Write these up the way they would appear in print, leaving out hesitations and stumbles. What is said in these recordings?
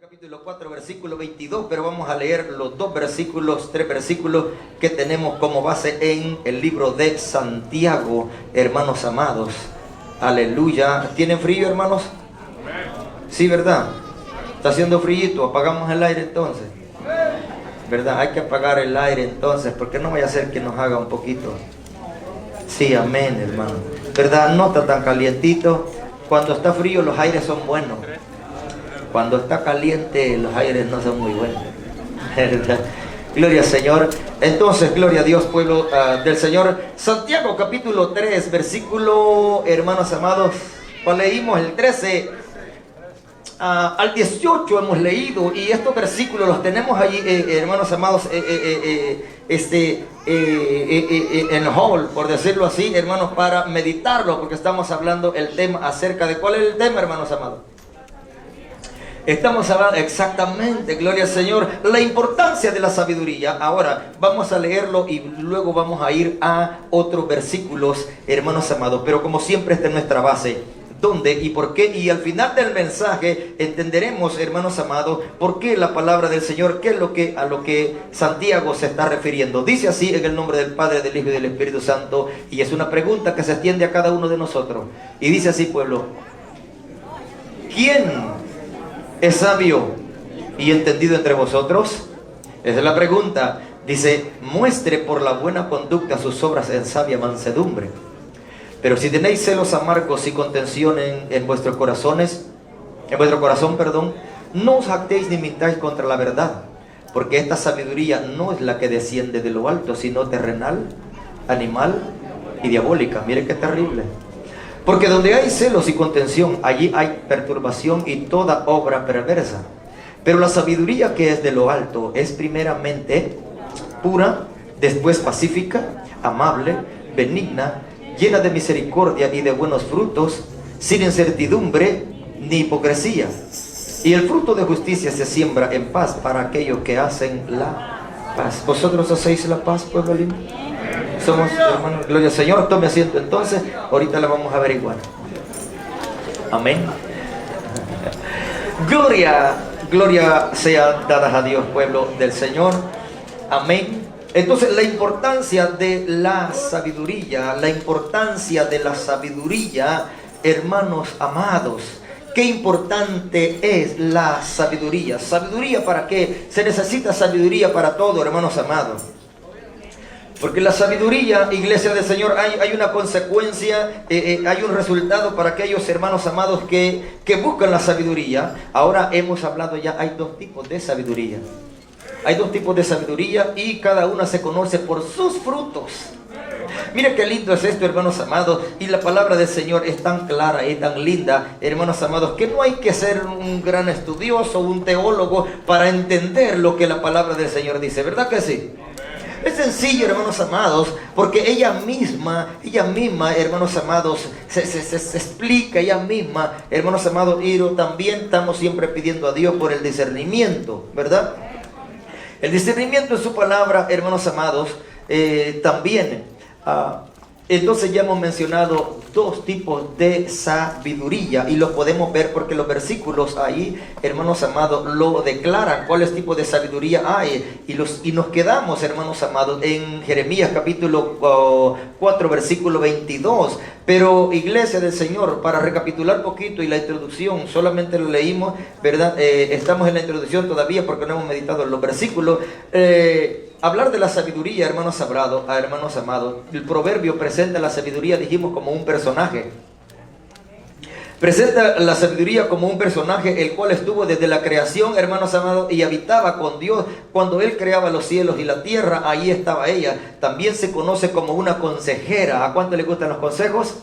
Capítulo 4, versículo 22, pero vamos a leer los tres versículos que tenemos como base en el libro de Santiago, hermanos amados. Aleluya. ¿Tienen frío, hermanos? Sí, ¿verdad? Está haciendo frío, apagamos el aire entonces. ¿Verdad? Hay que apagar el aire entonces, porque no vaya a ser que nos haga un poquito. Sí, amén, hermano. ¿Verdad? No está tan calientito. Cuando está frío los aires son buenos. Cuando está caliente los aires no son muy buenos. Gloria al Señor. Entonces, gloria a Dios, pueblo del Señor. Santiago capítulo 3, versículo, hermanos amados, leímos el 13 al 18 hemos leído, y estos versículos los tenemos allí, hermanos amados, en hall, por decirlo así, hermanos, para meditarlo, porque estamos hablando el tema acerca de, ¿cuál es el tema, hermanos amados? Estamos hablando exactamente, gloria al Señor, la importancia de la sabiduría. Ahora vamos a leerlo y luego vamos a ir a otros versículos, hermanos amados. Pero como siempre, esta es nuestra base. ¿Dónde y por qué? Y al final del mensaje entenderemos, hermanos amados, por qué la palabra del Señor, qué es a lo que Santiago se está refiriendo. Dice así, en el nombre del Padre, del Hijo y del Espíritu Santo, y es una pregunta que se extiende a cada uno de nosotros. Y dice así, pueblo: ¿quién es sabio y entendido entre vosotros? Esa es la pregunta. Dice: muestre por la buena conducta sus obras en sabia mansedumbre. Pero si tenéis celos amargos y contención en vuestros corazones, no os jactéis ni mintáis contra la verdad, porque esta sabiduría no es la que desciende de lo alto, sino terrenal, animal y diabólica. Mire qué terrible. Porque donde hay celos y contención, allí hay perturbación y toda obra perversa. Pero la sabiduría que es de lo alto es primeramente pura, después pacífica, amable, benigna, llena de misericordia y de buenos frutos, sin incertidumbre ni hipocresía. Y el fruto de justicia se siembra en paz para aquellos que hacen la paz. ¿Vosotros hacéis la paz, pueblo lindo? Somos, hermanos, gloria al Señor. Tome asiento entonces, ahorita la vamos a averiguar. Amén. Gloria sea dada a Dios, pueblo del Señor. Amén. Entonces, la importancia de la sabiduría, hermanos amados. Qué importante es la sabiduría. ¿Sabiduría para qué? Se necesita sabiduría para todo, hermanos amados. Porque la sabiduría, iglesia del Señor, hay una consecuencia, hay un resultado para aquellos hermanos amados que buscan la sabiduría. Ahora hemos hablado ya, hay dos tipos de sabiduría. Hay dos tipos de sabiduría y cada una se conoce por sus frutos. Mira qué lindo es esto, hermanos amados. Y la palabra del Señor es tan clara y tan linda, hermanos amados, que no hay que ser un gran estudioso, un teólogo para entender lo que la palabra del Señor dice. ¿Verdad que sí? Es sencillo, hermanos amados, porque ella misma, hermanos amados, se explica ella misma, hermanos amados, y también estamos siempre pidiendo a Dios por el discernimiento, ¿verdad? El discernimiento en su palabra, hermanos amados, también. Entonces ya hemos mencionado dos tipos de sabiduría y los podemos ver porque los versículos ahí, hermanos amados, lo declaran cuáles tipos de sabiduría hay, y nos quedamos, hermanos amados, en Jeremías capítulo 4 versículo 22. Pero iglesia del Señor, para recapitular poquito y la introducción, solamente lo leímos, ¿verdad? Estamos en la introducción todavía porque no hemos meditado en los versículos. Hablar de la sabiduría, hermanos amados, el proverbio presenta la sabiduría, dijimos, como un personaje. Presenta la sabiduría como un personaje, el cual estuvo desde la creación, hermanos amados, y habitaba con Dios. Cuando Él creaba los cielos y la tierra, ahí estaba ella. También se conoce como una consejera. ¿A cuánto le gustan los consejos?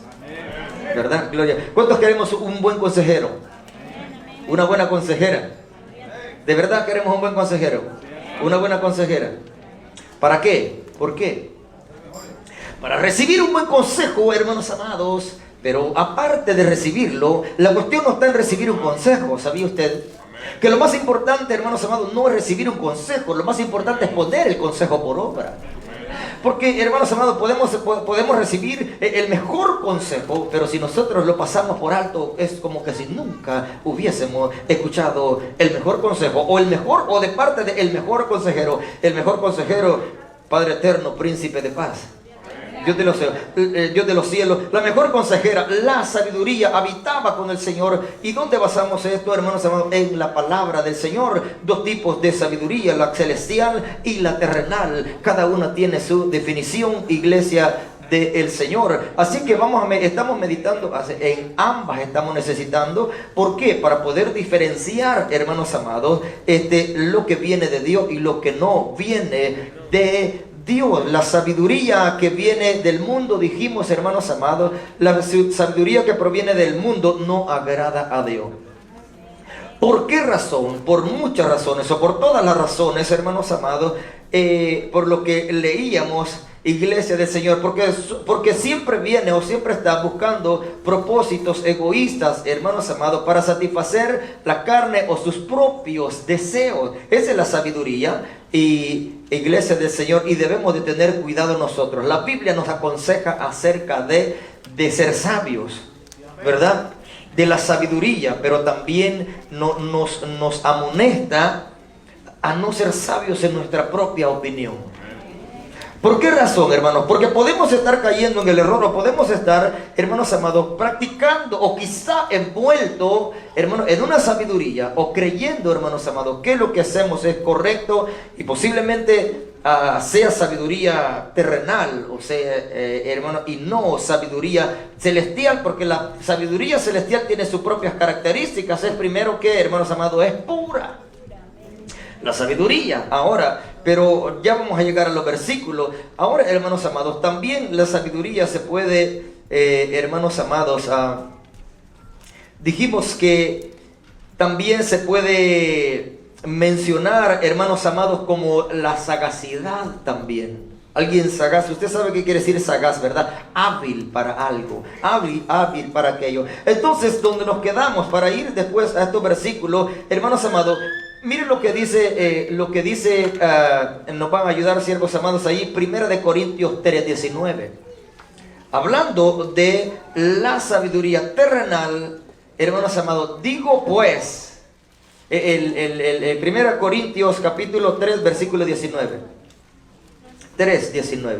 ¿Verdad? Gloria. ¿Cuántos queremos un buen consejero? Una buena consejera. ¿De verdad queremos un buen consejero? Una buena consejera. ¿Para qué? ¿Por qué? Para recibir un buen consejo, hermanos amados. Pero aparte de recibirlo, la cuestión no está en recibir un consejo. ¿Sabía usted? Que lo más importante, hermanos amados, no es recibir un consejo. Lo más importante es poner el consejo por obra. Porque, hermanos amados, podemos recibir el mejor consejo, pero si nosotros lo pasamos por alto, es como que si nunca hubiésemos escuchado el mejor consejo, o de parte del mejor consejero, Padre eterno, príncipe de paz. Dios de los cielos, la mejor consejera, la sabiduría, habitaba con el Señor. ¿Y dónde basamos esto, hermanos amados? En la palabra del Señor. Dos tipos de sabiduría, la celestial y la terrenal. Cada una tiene su definición, iglesia del Señor. Así que estamos meditando en ambas, estamos necesitando. ¿Por qué? Para poder diferenciar, hermanos amados, lo que viene de Dios y lo que no viene de Dios. La sabiduría que viene del mundo, dijimos, hermanos amados, la sabiduría que proviene del mundo no agrada a Dios. ¿Por qué razón? Por muchas razones, o por todas las razones, hermanos amados, por lo que leíamos, iglesia del Señor, porque siempre viene o siempre está buscando propósitos egoístas, hermanos amados, para satisfacer la carne o sus propios deseos. Esa es la sabiduría, y iglesia del Señor, y debemos de tener cuidado nosotros. La Biblia nos aconseja acerca de ser sabios, ¿verdad? De la sabiduría, pero también nos amonesta a no ser sabios en nuestra propia opinión. ¿Por qué razón, hermanos? Porque podemos estar cayendo en el error, o podemos estar, hermanos amados, practicando o quizá envuelto, hermanos, en una sabiduría, o creyendo, hermanos amados, que lo que hacemos es correcto, y posiblemente sea sabiduría terrenal, o sea, hermanos, y no sabiduría celestial, porque la sabiduría celestial tiene sus propias características. Es primero que, hermanos amados, es pura. La sabiduría, ahora, pero ya vamos a llegar a los versículos. Ahora, hermanos amados, también la sabiduría se puede, hermanos amados, dijimos que también se puede mencionar, hermanos amados, como la sagacidad también. Alguien sagaz, usted sabe qué quiere decir sagaz, ¿verdad? Hábil para algo, hábil para aquello. Entonces, donde nos quedamos para ir después a estos versículos, hermanos amados, miren lo que dice, nos van a ayudar, siervos amados, ahí, 1 Corintios 3:19. Hablando de la sabiduría terrenal, hermanos amados, digo pues, el 1 Corintios capítulo 3, versículo 19. 3:19.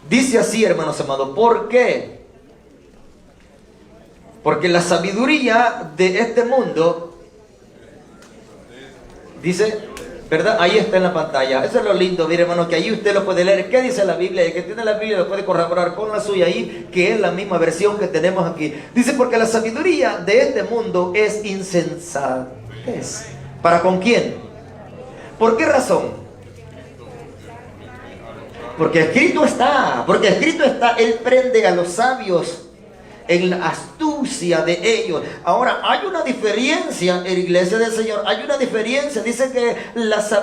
Dice así, hermanos amados, ¿por qué? Porque la sabiduría de este mundo, dice, ¿verdad? Ahí está en la pantalla. Eso es lo lindo, mire, hermano, que ahí usted lo puede leer. ¿Qué dice la Biblia? Y el que tiene la Biblia lo puede corroborar con la suya ahí, que es la misma versión que tenemos aquí. Dice, porque la sabiduría de este mundo es insensatez. ¿Para con quién? ¿Por qué razón? Porque escrito está, Él prende a los sabios en la astucia de ellos. Ahora, hay una diferencia en la iglesia del Señor, hay una diferencia. Dice que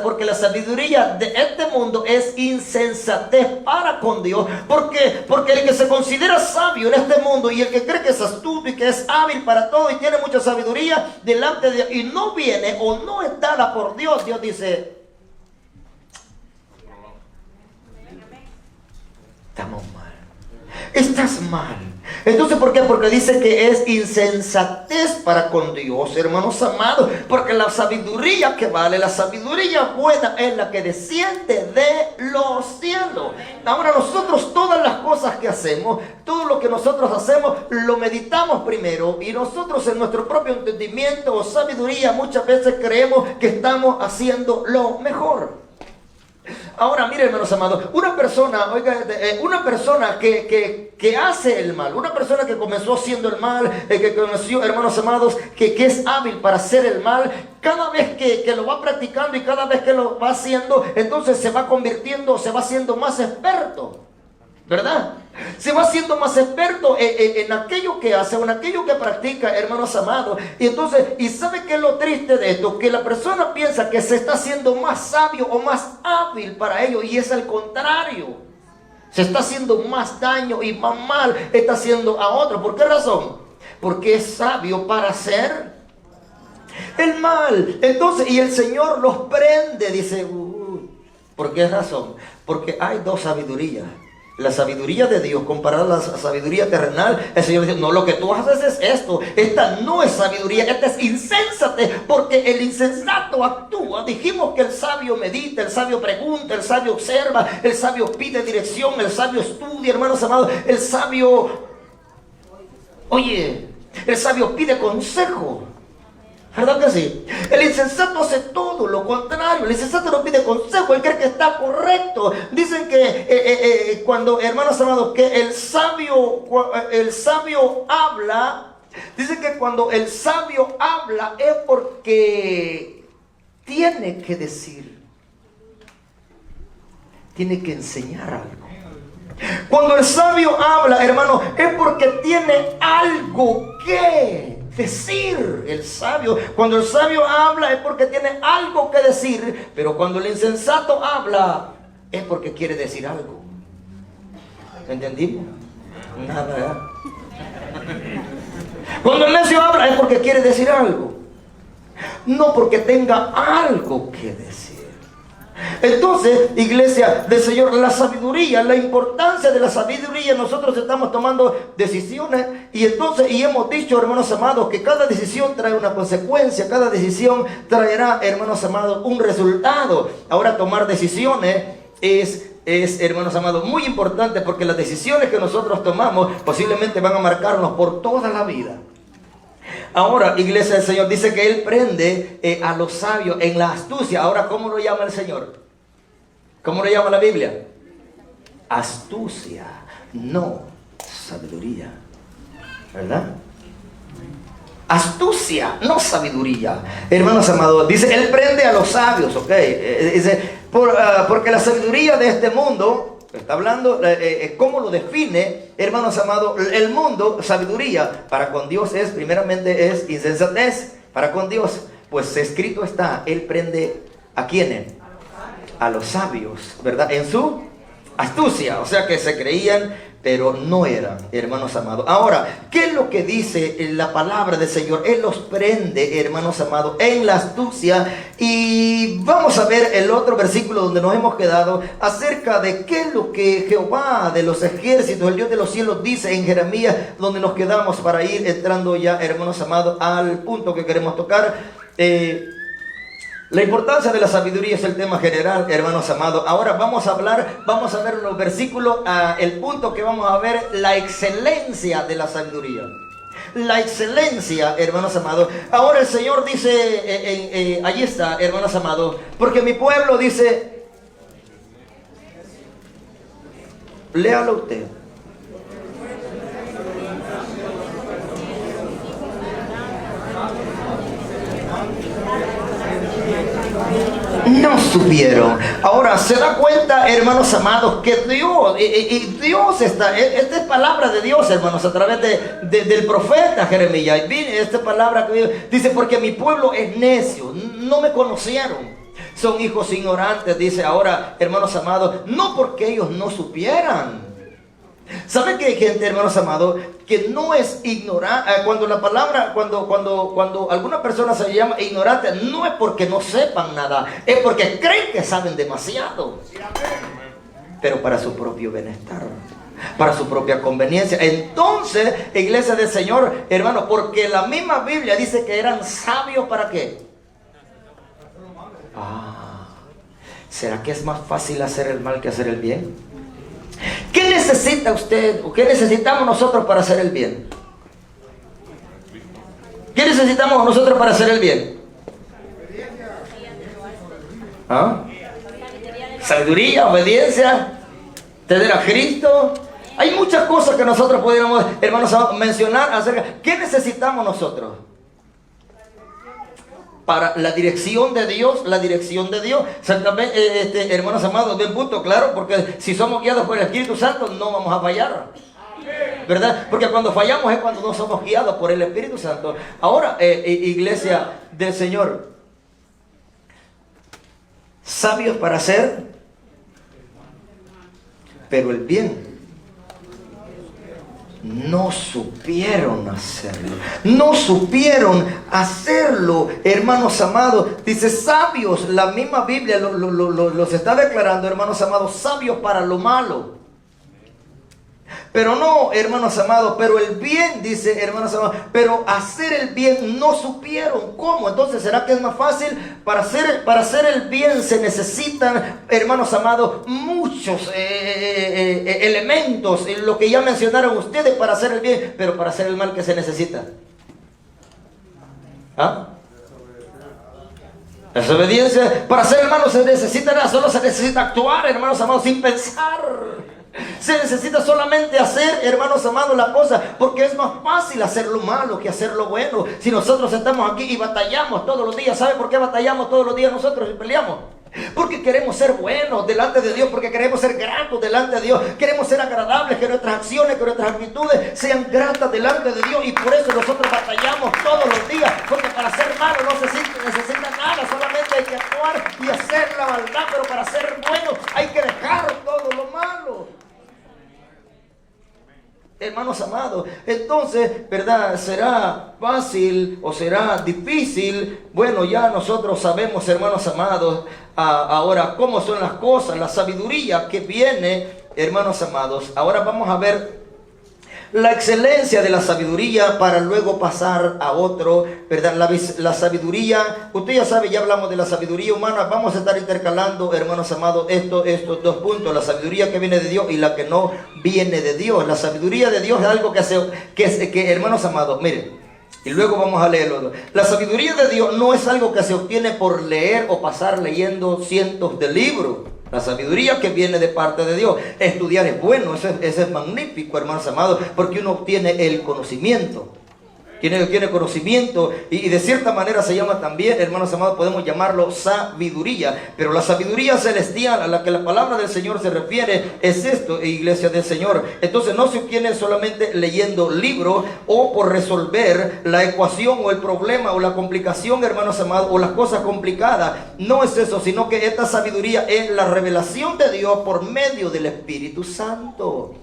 porque la sabiduría de este mundo es insensatez para con Dios. Porque el que se considera sabio en este mundo, y el que cree que es astuto y que es hábil para todo y tiene mucha sabiduría delante de Dios, y no viene o no es dada por Dios, Dios dice: estamos mal, estás mal. Entonces, ¿por qué? Porque dice que es insensatez para con Dios, hermanos amados. Porque la sabiduría que vale, la sabiduría buena, es la que desciende de los cielos. Ahora, nosotros todas las cosas que hacemos, todo lo que nosotros hacemos, lo meditamos primero. Y nosotros en nuestro propio entendimiento o sabiduría muchas veces creemos que estamos haciendo lo mejor. Ahora, miren, hermanos amados, una persona que hace el mal, una persona que comenzó haciendo el mal, que conoció, hermanos amados, que es hábil para hacer el mal, cada vez que lo va practicando y cada vez que lo va haciendo, entonces se va convirtiendo, se va haciendo más experto, ¿verdad? Se va haciendo más experto en aquello que hace o en aquello que practica, hermanos amados. Y entonces, ¿y sabe qué es lo triste de esto? Que la persona piensa que se está haciendo más sabio o más hábil para ello, y es al contrario. Se está haciendo más daño y más mal está haciendo a otro. ¿Por qué razón? Porque es sabio para hacer el mal. Entonces, y el Señor los prende, dice: ¿Por qué razón? Porque hay dos sabidurías. La sabiduría de Dios comparada a la sabiduría terrenal. El Señor dice, no, lo que tú haces es esto. Esta no es sabiduría, esta es insensate. Porque el insensato actúa. Dijimos que el sabio medita, el sabio pregunta, el sabio observa, el sabio pide dirección, el sabio estudia, hermanos amados. El sabio, el sabio pide consejo. ¿Verdad que sí? El insensato hace todo lo contrario. El insensato no pide consejo, él cree que está correcto. Dicen que cuando, hermanos amados, que el sabio habla. Dicen que cuando el sabio habla es porque tiene que decir, tiene que enseñar algo. Cuando el sabio habla, hermano, es porque tiene algo que decir. El sabio, cuando el sabio habla es porque tiene algo que decir. Pero cuando el insensato habla es porque quiere decir algo. ¿Entendimos? Nada, ¿verdad? Cuando el necio habla es porque quiere decir algo, no porque tenga algo que decir. Entonces, iglesia del Señor, la sabiduría, la importancia de la sabiduría, nosotros estamos tomando decisiones y entonces, y hemos dicho, hermanos amados, que cada decisión trae una consecuencia, cada decisión traerá, hermanos amados, un resultado. Ahora, tomar decisiones es, hermanos amados, muy importante, porque las decisiones que nosotros tomamos posiblemente van a marcarnos por toda la vida. Ahora, iglesia del Señor, dice que Él prende a los sabios en la astucia. Ahora, ¿cómo lo llama el Señor? ¿Cómo lo llama la Biblia? Astucia, no sabiduría. ¿Verdad? Astucia, no sabiduría. Hermanos amados, dice, Él prende a los sabios, ¿ok? Dice, porque la sabiduría de este mundo... Está hablando, ¿cómo lo define, hermanos amados? El mundo, sabiduría, para con Dios es, primeramente es insensatez, para con Dios. Pues escrito está, Él prende, ¿a quiénes? A los sabios, ¿verdad? En su astucia, o sea que se creían, pero no eran, hermanos amados. Ahora, ¿qué es lo que dice la palabra del Señor? Él los prende, hermanos amados, en la astucia. Y vamos a ver el otro versículo donde nos hemos quedado acerca de qué es lo que Jehová de los ejércitos, el Dios de los cielos, dice en Jeremías, donde nos quedamos para ir entrando ya, hermanos amados, al punto que queremos tocar. La importancia de la sabiduría es el tema general, hermanos amados. Ahora vamos a ver los versículos, el punto que vamos a ver, la excelencia de la sabiduría. La excelencia, hermanos amados. Ahora el Señor dice, allí está, hermanos amados, porque mi pueblo dice, léalo usted. No supieron. Ahora se da cuenta, hermanos amados, que Dios está, esta es palabra de Dios, hermanos, a través del profeta Jeremías. Esta palabra que dice, porque mi pueblo es necio, no me conocieron, son hijos ignorantes, dice ahora, hermanos amados, no porque ellos no supieran. ¿Saben que hay gente, hermanos amados, que no es ignorante? Cuando la palabra, cuando alguna persona se llama ignorante, no es porque no sepan nada, es porque creen que saben demasiado, pero para su propio bienestar, para su propia conveniencia. Entonces, iglesia del Señor, hermanos, porque la misma Biblia dice que eran sabios, ¿para qué? ¿Será que es más fácil hacer el mal que hacer el bien? ¿Qué necesita usted o qué necesitamos nosotros para hacer el bien? ¿Qué necesitamos nosotros para hacer el bien? Sabiduría, obediencia, tener a Cristo. Hay muchas cosas que nosotros podríamos, hermanos, mencionar acerca. ¿Qué necesitamos nosotros? Para la dirección de Dios, exactamente, hermanos amados, de un punto claro, porque si somos guiados por el Espíritu Santo no vamos a fallar, ¿verdad? Porque cuando fallamos es cuando no somos guiados por el Espíritu Santo. Ahora, iglesia del Señor, sabios para hacer, pero el bien. no supieron hacerlo. No supieron hacerlo, hermanos amados. Dice sabios, la misma Biblia los está declarando, hermanos amados, sabios para lo malo. Pero no, hermanos amados, pero el bien, dice, hermanos amados, pero hacer el bien no supieron cómo. Entonces, ¿será que es más fácil? Para hacer el bien se necesitan, hermanos amados, muchos elementos, lo que ya mencionaron ustedes para hacer el bien, pero para hacer el mal, ¿qué se necesita? ¿Ah? Desobediencia. Para hacer el mal no se necesita nada, solo se necesita actuar, hermanos amados, sin pensar. Se necesita solamente hacer, hermanos amados, la cosa, porque es más fácil hacer lo malo que hacer lo bueno. Si nosotros estamos aquí y batallamos todos los días, ¿sabe por qué batallamos todos los días nosotros y peleamos? Porque queremos ser buenos delante de Dios, porque queremos ser gratos delante de Dios, queremos ser agradables, que nuestras acciones, que nuestras actitudes sean gratas delante de Dios, y por eso nosotros batallamos todos los días, porque para ser malo no se necesita nada, solamente hay que actuar y hacer la maldad, pero para ser bueno hay que dejar todo lo malo. Hermanos amados, entonces, ¿verdad? ¿Será fácil o será difícil? Bueno, ya nosotros sabemos, hermanos amados, ahora cómo son las cosas, la sabiduría que viene, hermanos amados. Ahora vamos a ver la excelencia de la sabiduría para luego pasar a otro, ¿verdad? La sabiduría, usted ya sabe, ya hablamos de la sabiduría humana. Vamos a estar intercalando, hermanos amados, estos dos puntos, la sabiduría que viene de Dios y la que no viene de Dios. La sabiduría de Dios es algo que hermanos amados, miren, y luego vamos a leerlo. La sabiduría de Dios no es algo que se obtiene por leer o pasar leyendo cientos de libros. La sabiduría que viene de parte de Dios. Estudiar es bueno, eso es magnífico, hermanos amados, porque uno obtiene el conocimiento. Tiene conocimiento y de cierta manera se llama también, hermanos amados, podemos llamarlo sabiduría. Pero la sabiduría celestial a la que la palabra del Señor se refiere es esto, iglesia del Señor. Entonces no se obtiene solamente leyendo libros o por resolver la ecuación o el problema o la complicación, hermanos amados, o las cosas complicadas. No es eso, sino que esta sabiduría es la revelación de Dios por medio del Espíritu Santo.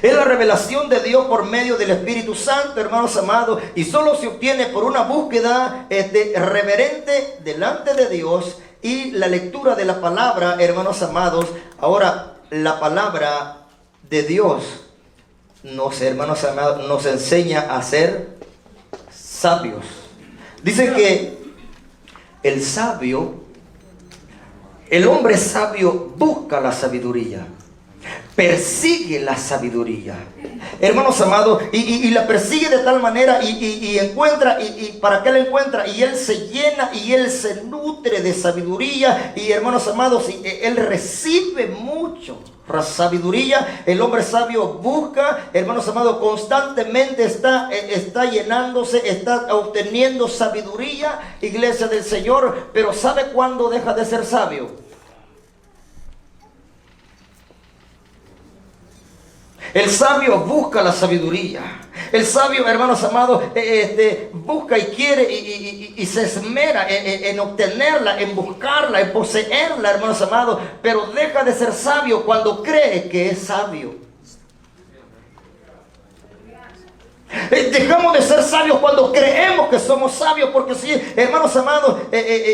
Es la revelación de Dios por medio del Espíritu Santo, hermanos amados, y solo se obtiene por una búsqueda reverente delante de Dios y la lectura de la palabra, hermanos amados. Ahora, la palabra de Dios hermanos amados, nos enseña a ser sabios. Dice que el hombre sabio busca la sabiduría. Persigue la sabiduría, hermanos amados, y la persigue de tal manera y encuentra, y para qué la encuentra, y él se llena y él se nutre de sabiduría, y hermanos amados, él recibe mucho sabiduría. El hombre sabio busca, hermanos amados, constantemente está llenándose, está obteniendo sabiduría, iglesia del Señor. Pero ¿sabe cuándo deja de ser sabio? El sabio busca la sabiduría. El sabio, hermanos amados, busca y quiere y se esmera en obtenerla, en buscarla, en poseerla, hermanos amados. Pero deja de ser sabio cuando cree que es sabio. Dejamos de ser sabios cuando creemos que somos sabios, porque sí, hermanos amados,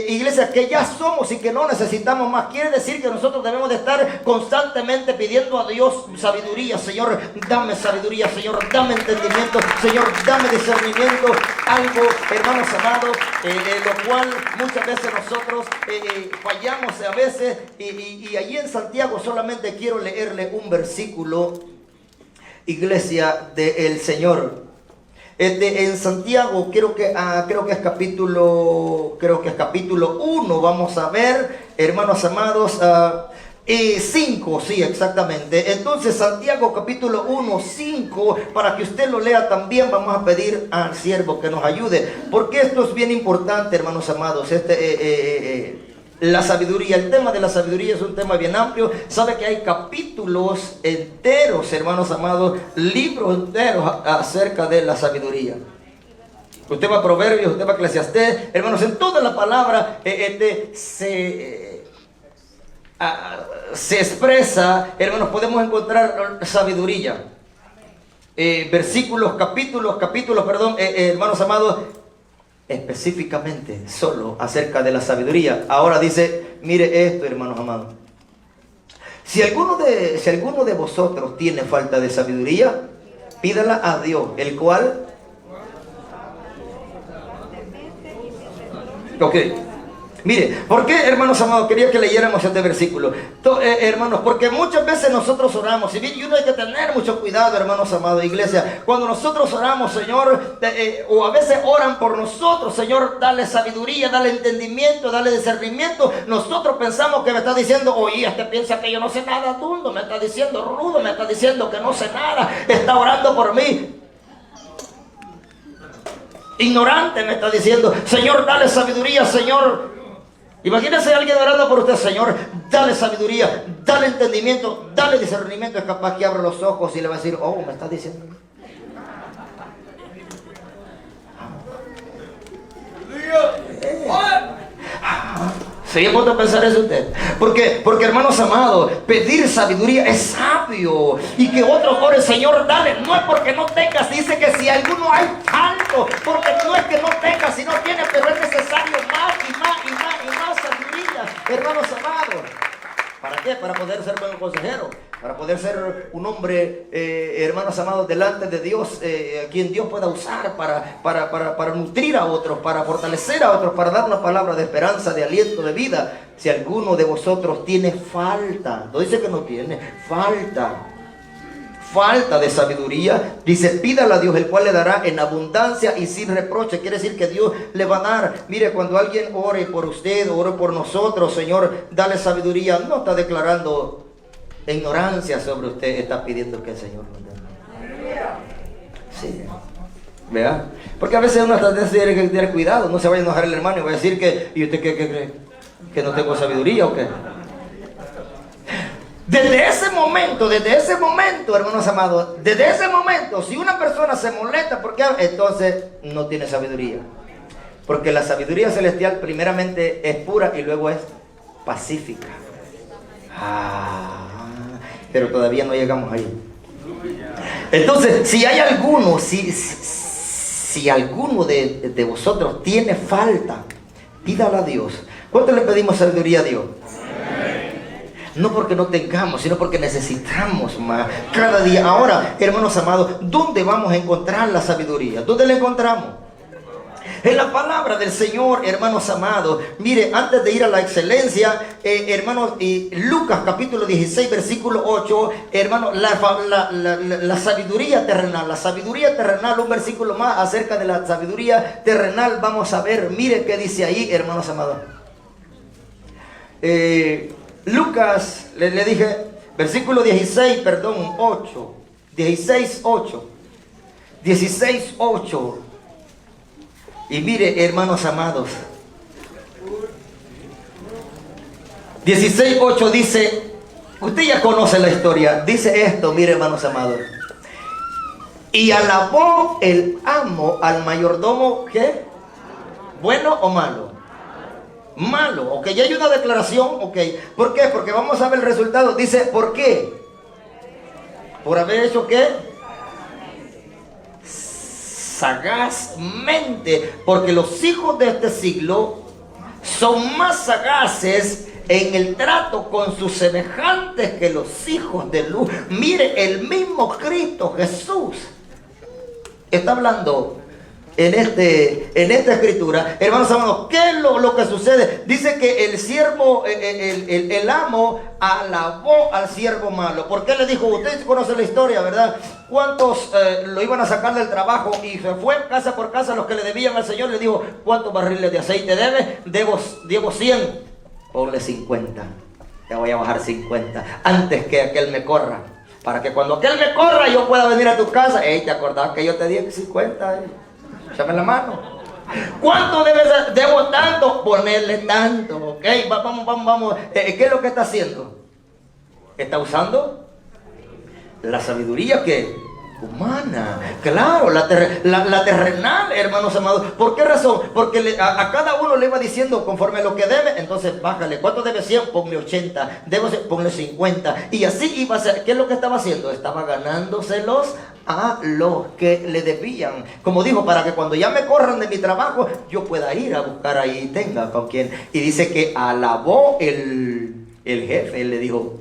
iglesia, que ya somos y que no necesitamos más, quiere decir que nosotros debemos de estar constantemente pidiendo a Dios sabiduría. Señor, dame sabiduría, Señor, dame entendimiento, Señor, dame discernimiento. Algo, hermanos amados, lo cual muchas veces nosotros fallamos a veces, y allí en Santiago solamente quiero leerle un versículo, iglesia del Señor. En Santiago, creo que es capítulo 1, vamos a ver, hermanos amados, 5, sí, exactamente. Entonces, Santiago capítulo 1, 5, para que usted lo lea también, vamos a pedir al siervo que nos ayude, porque esto es bien importante, hermanos amados. La sabiduría, el tema de la sabiduría es un tema bien amplio. Sabe que hay capítulos enteros, hermanos amados, libros enteros acerca de la sabiduría. Usted va a Proverbios, usted va a Eclesiastés, hermanos, en toda la palabra se expresa, hermanos, podemos encontrar sabiduría. versículos, capítulos, perdón, hermanos amados, específicamente solo acerca de la sabiduría. Ahora dice, mire esto, hermanos amados. Si alguno de vosotros tiene falta de sabiduría, pídala a Dios, el cual... Ok. Mire, ¿por qué, hermanos amados? Quería que leyéramos este versículo. Hermanos, porque muchas veces nosotros oramos, y uno hay que tener mucho cuidado, hermanos amados, iglesia. Cuando nosotros oramos, Señor, o a veces oran por nosotros, Señor, dale sabiduría, dale entendimiento, dale discernimiento. Nosotros pensamos que me está diciendo, oye, este piensa que yo no sé nada, dundo, me está diciendo rudo, me está diciendo que no sé nada, está orando por mí. Ignorante me está diciendo, Señor, dale sabiduría, Señor. Imagínese a alguien orando por usted, Señor, dale sabiduría, dale entendimiento, dale discernimiento. Es capaz que abra los ojos y le va a decir, oh, me está diciendo. ¿Sería punto a pensar eso usted? Porque hermanos amados, pedir sabiduría es sabio. Y que otros oren, Señor, dale. No es porque no tengas, dice que si alguno hay alto, porque no es que no tengas, sino tiene, pero es necesario más y más y más y más sabiduría, hermanos amados. ¿Para qué? Para poder ser buen consejero, para poder ser un hombre, hermanos amados, delante de Dios, a quien Dios pueda usar para nutrir a otros, para fortalecer a otros, para dar una palabra de esperanza, de aliento, de vida. Si alguno de vosotros tiene falta, no dice que no tiene, falta de sabiduría, dice, pídala a Dios, el cual le dará en abundancia y sin reproche. Quiere decir que Dios le va a dar. Mire, cuando alguien ore por usted, ore por nosotros, Señor, dale sabiduría, no está declarando ignorancia sobre usted, está pidiendo que el Señor lo dé. Sí, ¿vea? Porque a veces uno tiene que tener cuidado, no se vaya a enojar el hermano y va a decir que, ¿y usted qué cree? ¿Que no tengo sabiduría o qué? Desde ese momento, hermanos amados, desde ese momento, si una persona se molesta, ¿por qué? Entonces no tiene sabiduría. Porque la sabiduría celestial primeramente es pura y luego es pacífica. Pero todavía no llegamos ahí. Entonces, si hay alguno, si alguno de vosotros tiene falta, pídala a Dios. ¿Cuánto le pedimos sabiduría a Dios? No porque no tengamos, sino porque necesitamos más cada día. Ahora, hermanos amados, ¿dónde vamos a encontrar la sabiduría? ¿Dónde la encontramos? En la palabra del Señor, hermanos amados. Mire, antes de ir a la excelencia, hermanos, Lucas capítulo 16, versículo 8, hermanos, la sabiduría terrenal, un versículo más acerca de la sabiduría terrenal. Vamos a ver, mire qué dice ahí, hermanos amados. Lucas, le dije, versículo 16, perdón, 8, 16, 8, 16, 8. Y mire, hermanos amados, 16, 8 dice, usted ya conoce la historia, dice esto, mire, hermanos amados. Y alabó el amo al mayordomo, ¿qué? ¿Bueno o malo? Malo, ok, ya hay una declaración, ok. ¿Por qué? Porque vamos a ver el resultado. Dice, ¿por qué? Por haber hecho ¿qué? Sagazmente, porque los hijos de este siglo son más sagaces en el trato con sus semejantes que los hijos de luz. Mire, el mismo Cristo Jesús está hablando en esta escritura, hermanos amados. ¿Qué es lo que sucede? Dice que el siervo, el amo alabó al siervo malo. ¿Por qué le dijo? Ustedes conocen la historia, ¿verdad? ¿Cuántos lo iban a sacar del trabajo? Y se fue casa por casa los que le debían al Señor. Le dijo, ¿cuántos barriles de aceite debe? Debo 100. Ponle 50. Te voy a bajar 50 antes que aquel me corra. Para que cuando aquel me corra yo pueda venir a tu casa. Ey, ¿te acordás que yo te di 50? Échame la mano. ¿Cuánto debo tanto? Ponerle tanto, ¿ok? Vamos. ¿Qué es lo que está haciendo? Está usando la sabiduría que humana. Claro, la terrenal, hermanos amados. ¿Por qué razón? Porque a cada uno le iba diciendo conforme lo que debe, entonces bájale. ¿Cuánto debe? 100, ponle 80. Debe, ponle 50. Y así iba a ser. ¿Qué es lo que estaba haciendo? Estaba ganándoselos a los que le debían. Como dijo, para que cuando ya me corran de mi trabajo, yo pueda ir a buscar ahí, tenga con quien. Y dice que alabó el jefe. Él le dijo: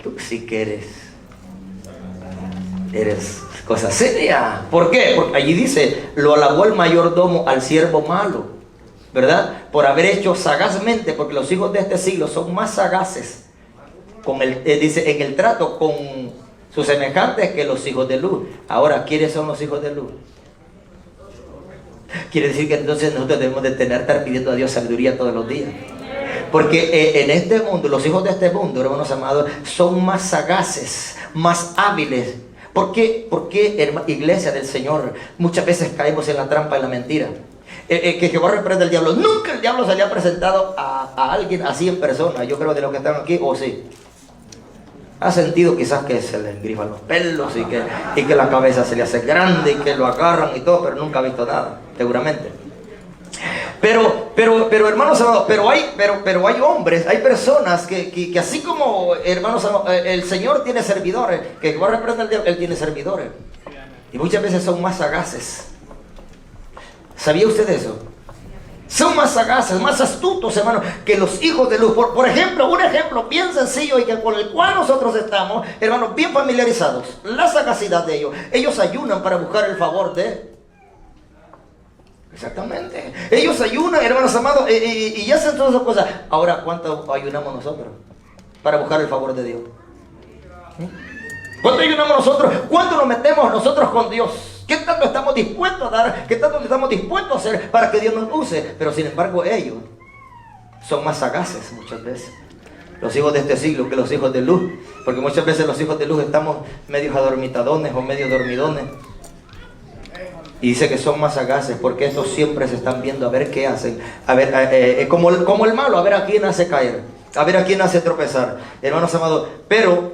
tú sí que eres cosa seria. ¿Por qué? Porque allí dice, lo alabó el mayordomo al siervo malo, ¿verdad? Por haber hecho sagazmente, porque los hijos de este siglo son más sagaces dice, en el trato con sus semejantes que los hijos de luz. Ahora, ¿quiénes son los hijos de luz? Quiere decir que entonces nosotros debemos de estar pidiendo a Dios sabiduría todos los días. Porque en este mundo, los hijos de este mundo, hermanos amados, son más sagaces, más hábiles. ¿Por qué, iglesia del Señor, muchas veces caemos en la trampa y la mentira? Que Jehová reprenda al diablo. Nunca el diablo se le ha presentado a alguien así en persona. Yo creo de los que están aquí, o sí. Ha sentido quizás que se le engrifan los pelos y que la cabeza se le hace grande y que lo agarran y todo, pero nunca ha visto nada, seguramente. Pero hermanos amados, pero hay hombres, hay personas que así como, hermanos amados, el Señor tiene servidores, que va a reprender al diablo, Él tiene servidores. Y muchas veces son más sagaces. ¿Sabía usted eso? Son más sagaces, más astutos, hermanos, que los hijos de luz. Por ejemplo, un ejemplo bien sencillo y que con el cual nosotros estamos, hermanos, bien familiarizados. La sagacidad de ellos. Ellos ayunan para buscar el favor de... Exactamente. Ellos ayunan, hermanos amados, y hacen todas esas cosas. Ahora, ¿cuánto ayunamos nosotros para buscar el favor de Dios? ¿Cuánto ayunamos nosotros? ¿Cuánto nos metemos nosotros con Dios? ¿Qué tanto estamos dispuestos a dar? ¿Qué tanto estamos dispuestos a hacer para que Dios nos use? Pero sin embargo ellos son más sagaces muchas veces, los hijos de este siglo, que los hijos de luz. Porque muchas veces los hijos de luz estamos medios adormitadones o medio dormidones. Y dice que son más sagaces porque estos siempre se están viendo a ver qué hacen. A ver, como el malo, a ver a quién hace caer, a ver a quién hace tropezar. Hermanos amados, pero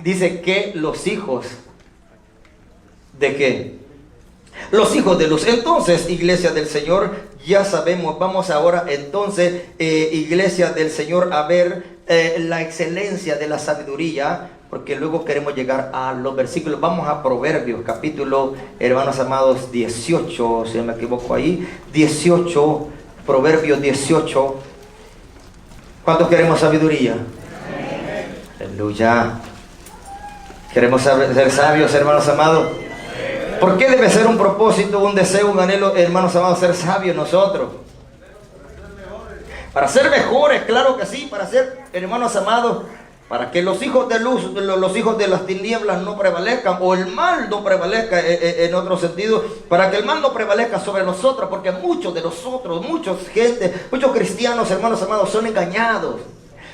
dice que los hijos ¿de qué? Los hijos de luz. Entonces, iglesia del Señor, ya sabemos, vamos ahora entonces, iglesia del Señor, a ver la excelencia de la sabiduría, porque luego queremos llegar a los versículos. Vamos a Proverbios, capítulo, hermanos amados, 18, si no me equivoco ahí, 18, Proverbios 18. ¿Cuántos queremos sabiduría? Aleluya. ¿Queremos ser sabios, hermanos amados? ¿Por qué debe ser un propósito, un deseo, un anhelo, hermanos amados, ser sabios nosotros? Para ser mejores, claro que sí, para ser, hermanos amados, para que los hijos de luz, los hijos de las tinieblas no prevalezcan, o el mal no prevalezca en otro sentido, para que el mal no prevalezca sobre nosotros, porque muchos de nosotros, muchos cristianos, hermanos amados, son engañados.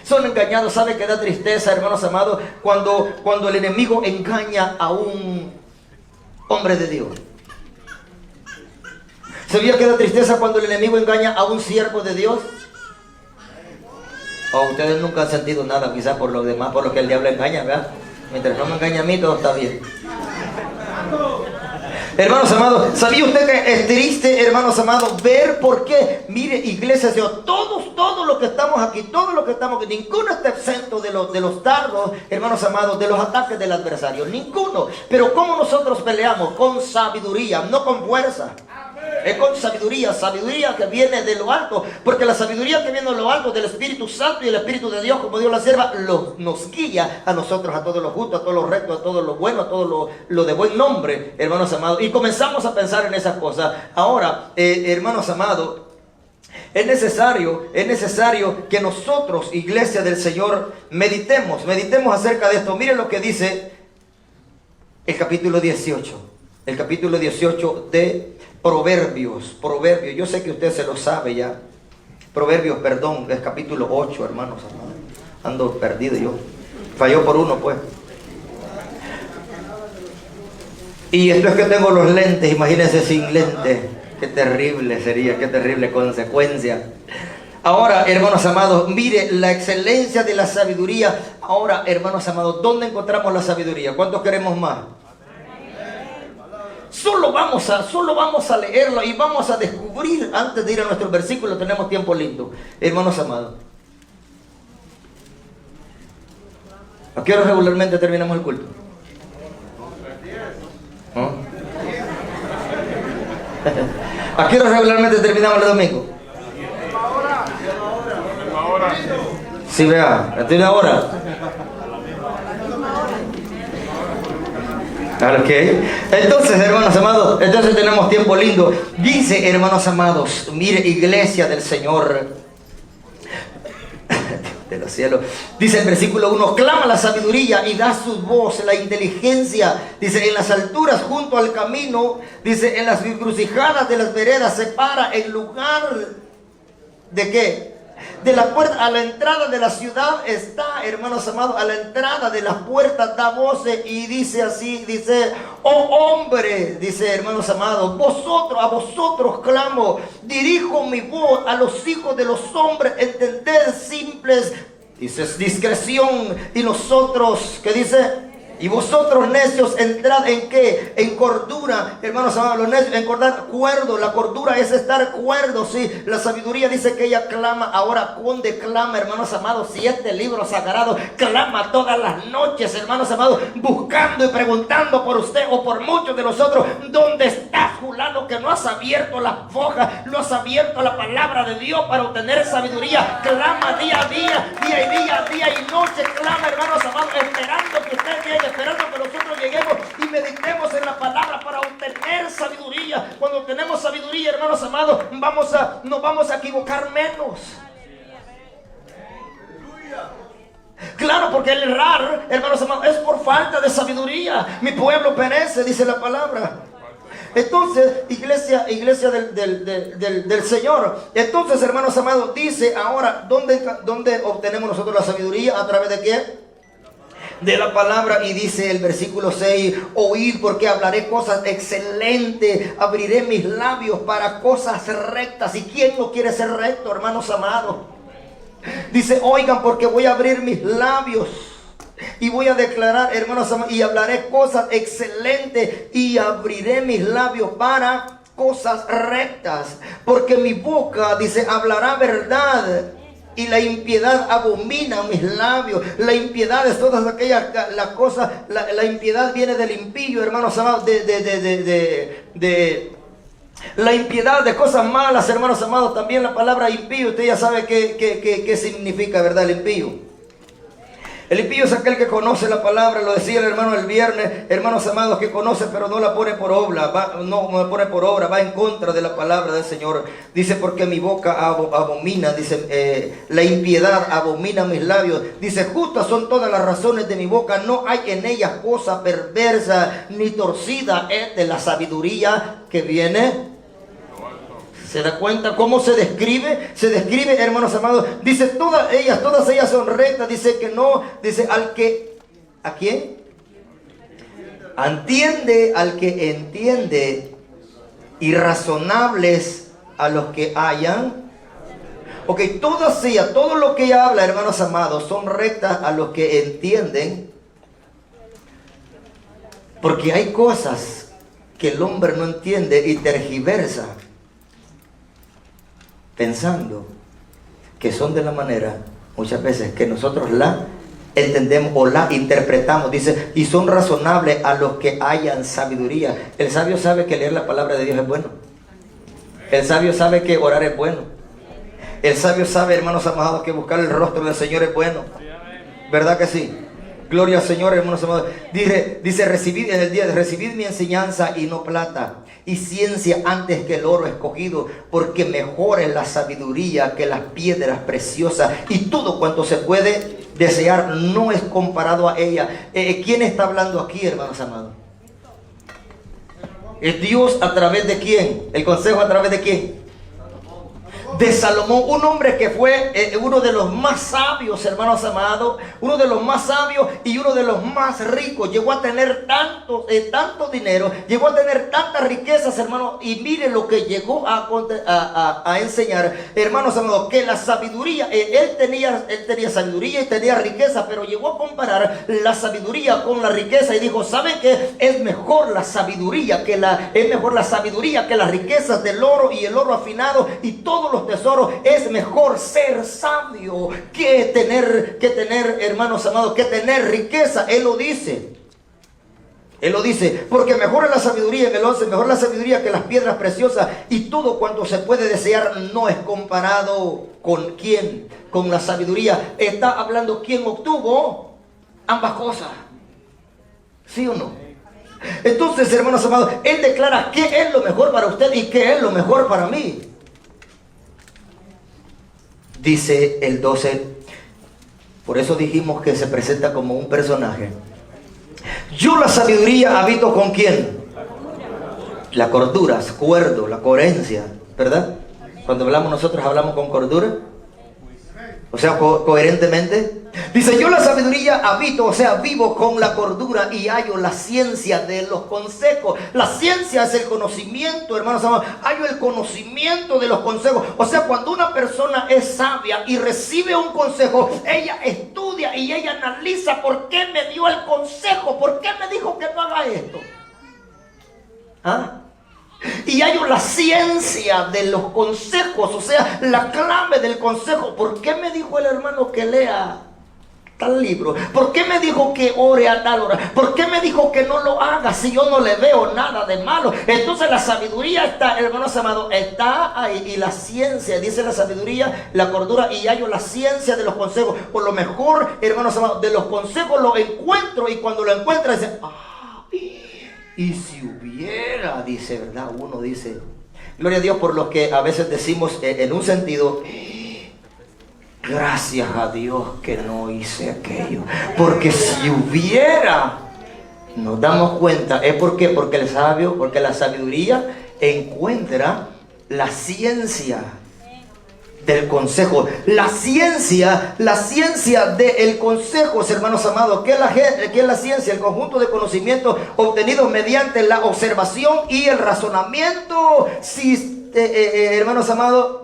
Son engañados. ¿Sabe que da tristeza, hermanos amados, cuando el enemigo engaña a un hombre de Dios? ¿Sabía que da tristeza cuando el enemigo engaña a un siervo de Dios? O ustedes nunca han sentido nada, quizás por lo demás, por lo que el diablo engaña, ¿verdad? Mientras no me engaña a mí, todo está bien. Hermanos amados, ¿sabía usted que es triste, hermanos amados, ver por qué? Mire, iglesia, todos los que estamos aquí, ninguno está exento de los dardos, hermanos amados, de los ataques del adversario, ninguno. Pero ¿cómo nosotros peleamos? Con sabiduría, no con fuerza. Es con sabiduría que viene de lo alto, porque la sabiduría que viene de lo alto, del Espíritu Santo y el Espíritu de Dios, como Dios la sierva, nos guía a nosotros, a todo lo justo, a todo lo recto, a todo lo bueno, a todo lo de buen nombre, hermanos amados, y comenzamos a pensar en esas cosas. Ahora, hermanos amados, es necesario que nosotros, iglesia del Señor, meditemos acerca de esto. Miren lo que dice el capítulo 18 de Proverbios. Yo sé que usted se lo sabe ya. Proverbios, perdón, es capítulo 8, hermanos. Ando perdido yo. Falló por uno, pues. Y esto es que tengo los lentes, imagínense sin lentes. Qué terrible sería, qué terrible consecuencia. Ahora, hermanos amados, mire la excelencia de la sabiduría. Ahora, hermanos amados, ¿dónde encontramos la sabiduría? ¿Cuántos queremos más? Solo vamos a leerlo y vamos a descubrir, antes de ir a nuestro versículo, tenemos tiempo lindo, hermanos amados. ¿A qué hora regularmente terminamos el culto? ¿No? ¿A qué hora regularmente terminamos el domingo? Sí, vea, a una hora. Ok. Entonces, hermanos amados, entonces tenemos tiempo lindo. Dice, hermanos amados, mire, iglesia del Señor de los cielos, dice el versículo 1, clama la sabiduría y da su voz, la inteligencia, dice, en las alturas junto al camino, dice, en las encrucijadas de las veredas se para en lugar de ¿qué? De la puerta a la entrada de la ciudad está, hermanos amados, a la entrada de las puertas da voces y dice así, dice, oh hombre, dice, hermanos amados, a vosotros clamo, dirijo mi voz a los hijos de los hombres, entended simples, dice, discreción, y nosotros, ¿qué dice? Y vosotros necios, entrad en ¿qué? En cordura, hermanos amados, los necios, en cuerdo. La cordura es estar cuerdo, sí. La sabiduría dice que ella clama. Ahora, ¿dónde clama, hermanos amados? Si este libro sagrado clama todas las noches, hermanos amados, buscando y preguntando por usted o por muchos de nosotros, ¿dónde estás, fulano, que no has abierto las hojas, no has abierto la palabra de Dios para obtener sabiduría? Clama día a día, día y noche, clama, hermanos amados, esperando que usted llegue, esperando que nosotros lleguemos y meditemos en la palabra para obtener sabiduría. Cuando tenemos sabiduría, hermanos amados, nos vamos a equivocar menos. Claro, porque el errar, hermanos amados, es por falta de sabiduría. Mi pueblo perece, dice la palabra. Entonces, iglesia del Señor. Entonces, hermanos amados, dice ahora, ¿dónde obtenemos nosotros la sabiduría? ¿A través de qué? De la palabra. Y dice el versículo 6, oíd porque hablaré cosas excelentes, abriré mis labios para cosas rectas. ¿Y quién no quiere ser recto, hermanos amados? Dice, oigan porque voy a abrir mis labios y voy a declarar, hermanos amados, y hablaré cosas excelentes y abriré mis labios para cosas rectas, porque mi boca, dice, hablará verdad. Y la impiedad abomina mis labios. La impiedad es todas aquellas las cosas. La impiedad viene del impío, hermanos amados. La impiedad de cosas malas, hermanos amados. También la palabra impío, usted ya sabe qué significa, ¿verdad? El impío. El impío es aquel que conoce la palabra, lo decía el hermano el viernes, hermanos amados, que conoce pero no la pone por obra, no pone por obra, va en contra de la palabra del Señor. Dice, porque mi boca abomina, dice, la impiedad abomina mis labios. Dice, justas son todas las razones de mi boca, no hay en ellas cosa perversa ni torcida, es de la sabiduría que viene. ¿Se da cuenta cómo se describe? Se describe, hermanos amados. Dice, todas ellas son rectas. Dice que no, dice ¿a quién? Entiende al que entiende, y razonables a los que hayan. Ok, todo lo que ella habla, hermanos amados, son rectas a los que entienden. Porque hay cosas que el hombre no entiende y tergiversa, pensando que son de la manera, muchas veces, que nosotros la entendemos o la interpretamos. Dice, y son razonables a los que hayan sabiduría. El sabio sabe que leer la palabra de Dios es bueno. El sabio sabe que orar es bueno. El sabio sabe, hermanos amados, que buscar el rostro del Señor es bueno. ¿Verdad que sí? Gloria al Señor, hermanos amados. Dice, recibid mi enseñanza y no plata, y ciencia antes que el oro escogido, porque mejor es la sabiduría que las piedras preciosas, y todo cuanto se puede desear no es comparado a ella. ¿Quién está hablando aquí, hermanos amados? ¿Es Dios a través de quién? ¿El consejo a través de quién? de Salomón, un hombre que fue uno de los más sabios, hermanos amados, uno de los más sabios y uno de los más ricos. Llegó a tener tanto dinero, llegó a tener tantas riquezas, hermanos, y mire lo que llegó a enseñar, hermanos amados, que la sabiduría, él tenía sabiduría y tenía riqueza, pero llegó a comparar la sabiduría con la riqueza y dijo, ¿saben qué? Es mejor la sabiduría que las riquezas del oro y el oro afinado y todos los tesoros. Es mejor ser sabio que tener, hermanos amados, que tener riqueza. Él lo dice, porque mejor es la sabiduría, en el 11, mejor la sabiduría que las piedras preciosas, y todo cuanto se puede desear no es comparado con quién, con la sabiduría. Está hablando quién obtuvo ambas cosas, ¿sí o no? Entonces, hermanos amados, él declara qué es lo mejor para usted y qué es lo mejor para mí. Dice el 12, por eso dijimos que se presenta como un personaje. Yo la sabiduría habito ¿con quién? La cordura, cuerdo, la coherencia, ¿verdad? Cuando nosotros hablamos con cordura, o sea, coherentemente. Dice, yo la sabiduría habito, o sea, vivo con la cordura y hallo la ciencia de los consejos. La ciencia es el conocimiento, hermanos amados. Hallo el conocimiento de los consejos. O sea, cuando una persona es sabia y recibe un consejo, ella estudia y ella analiza por qué me dio el consejo, por qué me dijo que no haga esto. ¿Ah? Y hallo la ciencia de los consejos, o sea, la clave del consejo. ¿Por qué me dijo el hermano que lea tal libro? ¿Por qué me dijo que ore a tal hora? ¿Por qué me dijo que no lo haga si yo no le veo nada de malo? Entonces la sabiduría está, hermanos amados, está ahí. Y la ciencia, dice la sabiduría, la cordura, y hallo la ciencia de los consejos. Por lo mejor, hermanos amados, de los consejos lo encuentro, y cuando lo encuentro dice, y si hubiera, dice, ¿verdad? Uno dice, gloria a Dios por los que a veces decimos en un sentido, gracias a Dios que no hice aquello. Porque si hubiera, nos damos cuenta, ¿es por qué? Porque la sabiduría encuentra la ciencia del consejo. La ciencia del consejo, hermanos amados. ¿Qué es la ciencia? El conjunto de conocimientos obtenidos mediante la observación y el razonamiento, hermanos amados,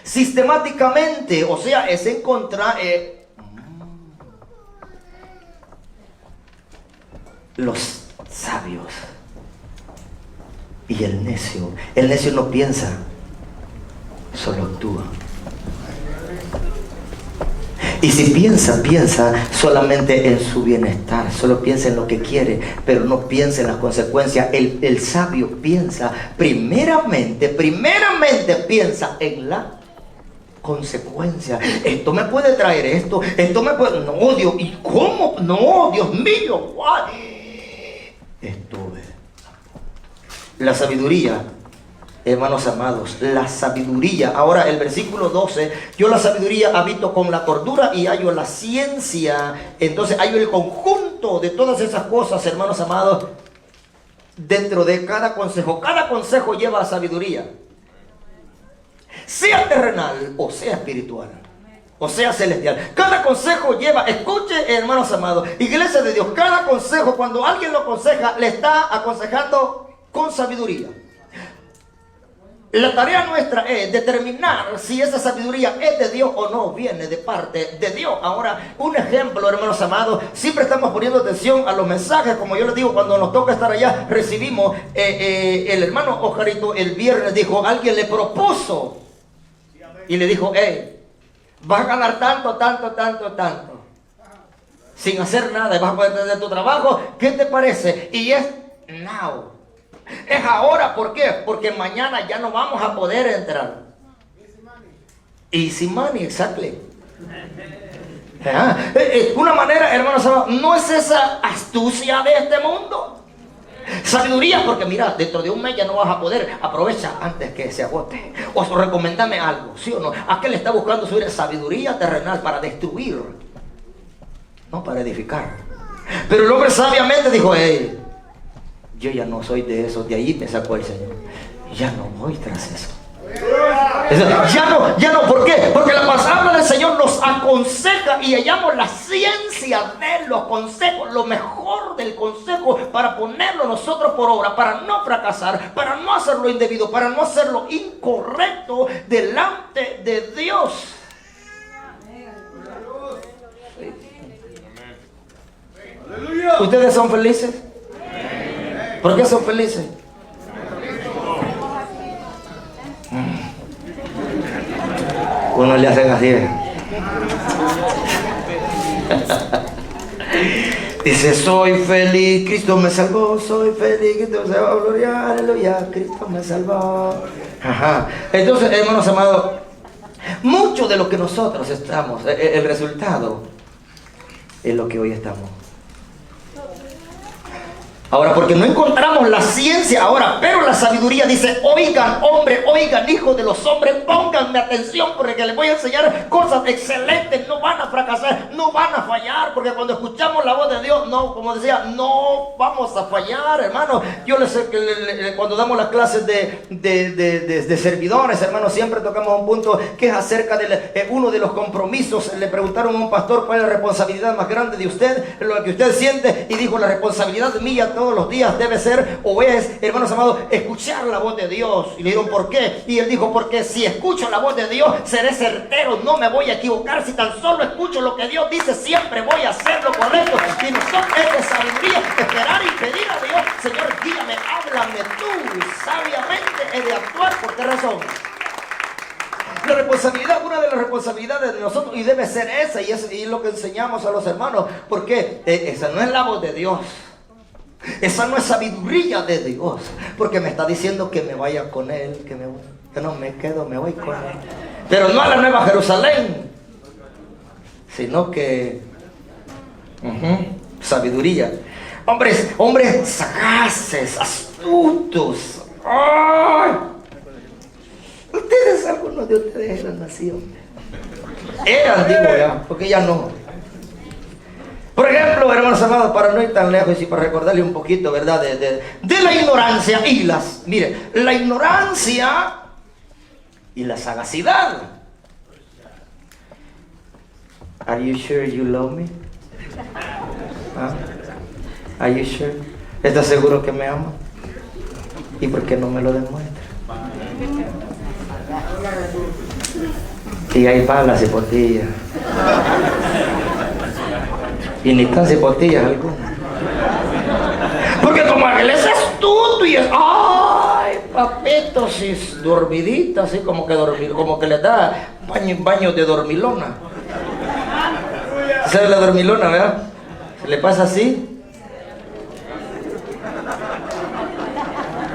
sistemáticamente. O sea, es encontrar los sabios y el necio. El necio no piensa, solo actúa. Y si piensa solamente en su bienestar, solo piensa en lo que quiere, pero no piensa en las consecuencias. El sabio piensa primeramente piensa en la consecuencia. Esto me puede traer esto me puede, no, Dios, ¿y cómo? No, Dios mío, ¿why? La sabiduría, hermanos amados, la sabiduría. Ahora el versículo 12, yo la sabiduría habito con la cordura y hallo la ciencia. Entonces hallo el conjunto de todas esas cosas, hermanos amados, dentro de cada consejo. Cada consejo lleva a sabiduría, sea terrenal o sea espiritual, o sea celestial. Cada consejo lleva, escuche, hermanos amados, iglesia de Dios, cada consejo, cuando alguien lo aconseja, le está aconsejando con sabiduría. La tarea nuestra es determinar si esa sabiduría es de Dios o no, viene de parte de Dios. Ahora, un ejemplo, hermanos amados, siempre estamos poniendo atención a los mensajes. Como yo les digo, cuando nos toca estar allá, recibimos, el hermano Ojarito el viernes dijo, alguien le propuso y le dijo, vas a ganar tanto, sin hacer nada, y vas a poder tener tu trabajo. ¿Qué te parece? Y es now. Es ahora. ¿Por qué? Porque mañana ya no vamos a poder entrar. Easy money, exactly. Una manera, hermanos, no es esa astucia de este mundo. Sabiduría, porque mira, dentro de un mes ya no vas a poder. Aprovecha antes que se agote. O recomiéndame algo, ¿sí o no? Aquel está buscando subir sabiduría terrenal para destruir, no para edificar. Pero el hombre sabiamente dijo, yo ya no soy de eso. De ahí me sacó el Señor. Ya no voy tras eso. Ya no, ¿por qué? Porque la palabra del Señor nos aconseja y hallamos la ciencia de los consejos, lo mejor del consejo para ponerlo nosotros por obra, para no fracasar, para no hacerlo indebido, para no hacerlo incorrecto delante de Dios. ¿Ustedes son felices? ¿Por qué son felices? Uno le hacen así. Dice, soy feliz, Cristo me salvó, soy feliz, Cristo me salvó, gloria, aleluya, Cristo me salvó. Ajá. Entonces, hermanos amados, mucho de lo que nosotros estamos, el resultado es lo que hoy estamos. Ahora, porque no encontramos la ciencia ahora, pero la sabiduría dice, oigan, hombre, oigan, hijos de los hombres, pónganme atención porque les voy a enseñar cosas excelentes, no van a fracasar, no van a fallar, porque cuando escuchamos la voz de Dios, no, como decía, no vamos a fallar, hermano. Yo cuando damos las clases de servidores, hermano, siempre tocamos un punto que es acerca de uno de los compromisos. Le preguntaron a un pastor cuál es la responsabilidad más grande de usted, lo que usted siente, y dijo, la responsabilidad mía todos los días debe ser o es, hermanos amados, escuchar la voz de Dios. Y le dijeron, ¿por qué? Y él dijo, porque si escucho la voz de Dios, seré certero, no me voy a equivocar. Si tan solo escucho lo que Dios dice, siempre voy a hacer lo correcto. Y nosotros es de sabiduría esperar y pedir a Dios, Señor, guíame, háblame tú. Sabiamente he de actuar. ¿Por qué razón? La responsabilidad, una de las responsabilidades de nosotros, y debe ser esa, y es lo que enseñamos a los hermanos, porque esa no es la voz de Dios. Esa no es sabiduría de Dios, porque me está diciendo que me vaya con Él, que no me quedo, me voy con Él. Pero no a la Nueva Jerusalén, sino que sabiduría. Hombres sagaces, astutos. ¡Ay! Algunos de ustedes eran así, hombre. Eran, digo ya, porque ya no. Por ejemplo, hermanos amados, para no ir tan lejos y para recordarle un poquito, ¿verdad? De la ignorancia y mire, la ignorancia y la sagacidad. Are you sure you love me? ¿Ah? Are you sure? ¿Estás seguro que me ama? ¿Y por qué no me lo demuestra? Y hay palas y cipotillas. Y ni tan cipotillas algunas. Porque como él es astuto y es, ay, papito, si es dormidita, así como que le da baño de dormilona. ¿Sabe la dormilona, verdad? Se le pasa así.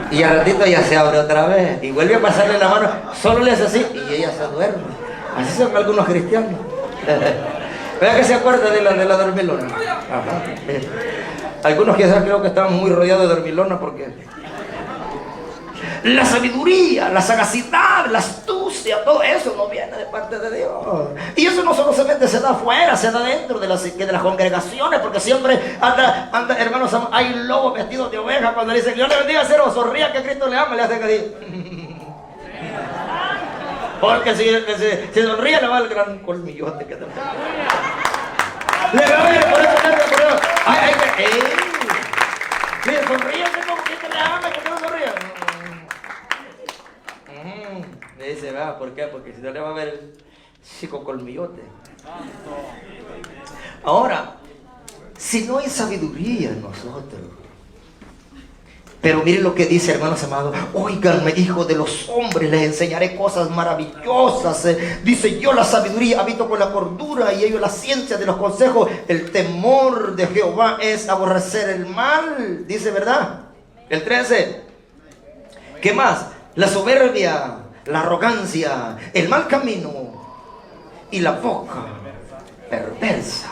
Y al ratito ya se abre otra vez. Y vuelve a pasarle la mano. Solo le hace así y ella se duerme. Así son algunos cristianos. ¿Verdad que se acuerda de la dormilona? Ajá. Algunos quizás creo que están muy rodeados de dormilona porque la sabiduría, la sagacidad, la astucia, todo eso no viene de parte de Dios. Y eso no solamente se da afuera, se da dentro de las congregaciones, porque siempre anda, hermanos, hay lobos vestidos de oveja. Cuando le dicen, Dios le bendiga, cero, sonría que Cristo le ama, le hacen así. Porque si sonríe le va el gran colmillote que tenemos. Le va a ver, por eso, por eso. Hay que, si sonríe, que le ama, que no sonríe. Le dice, va, ¿por qué? Porque si no le va a ver el chico colmillote. Ahora, si no hay sabiduría en nosotros. Pero miren lo que dice, hermanos amados. Óiganme, hijos de los hombres, les enseñaré cosas maravillosas. Dice, yo la sabiduría habito con la cordura y ellos la ciencia de los consejos. El temor de Jehová es aborrecer el mal. Dice, ¿verdad? El 13. ¿Qué más? La soberbia, la arrogancia, el mal camino y la boca perversa.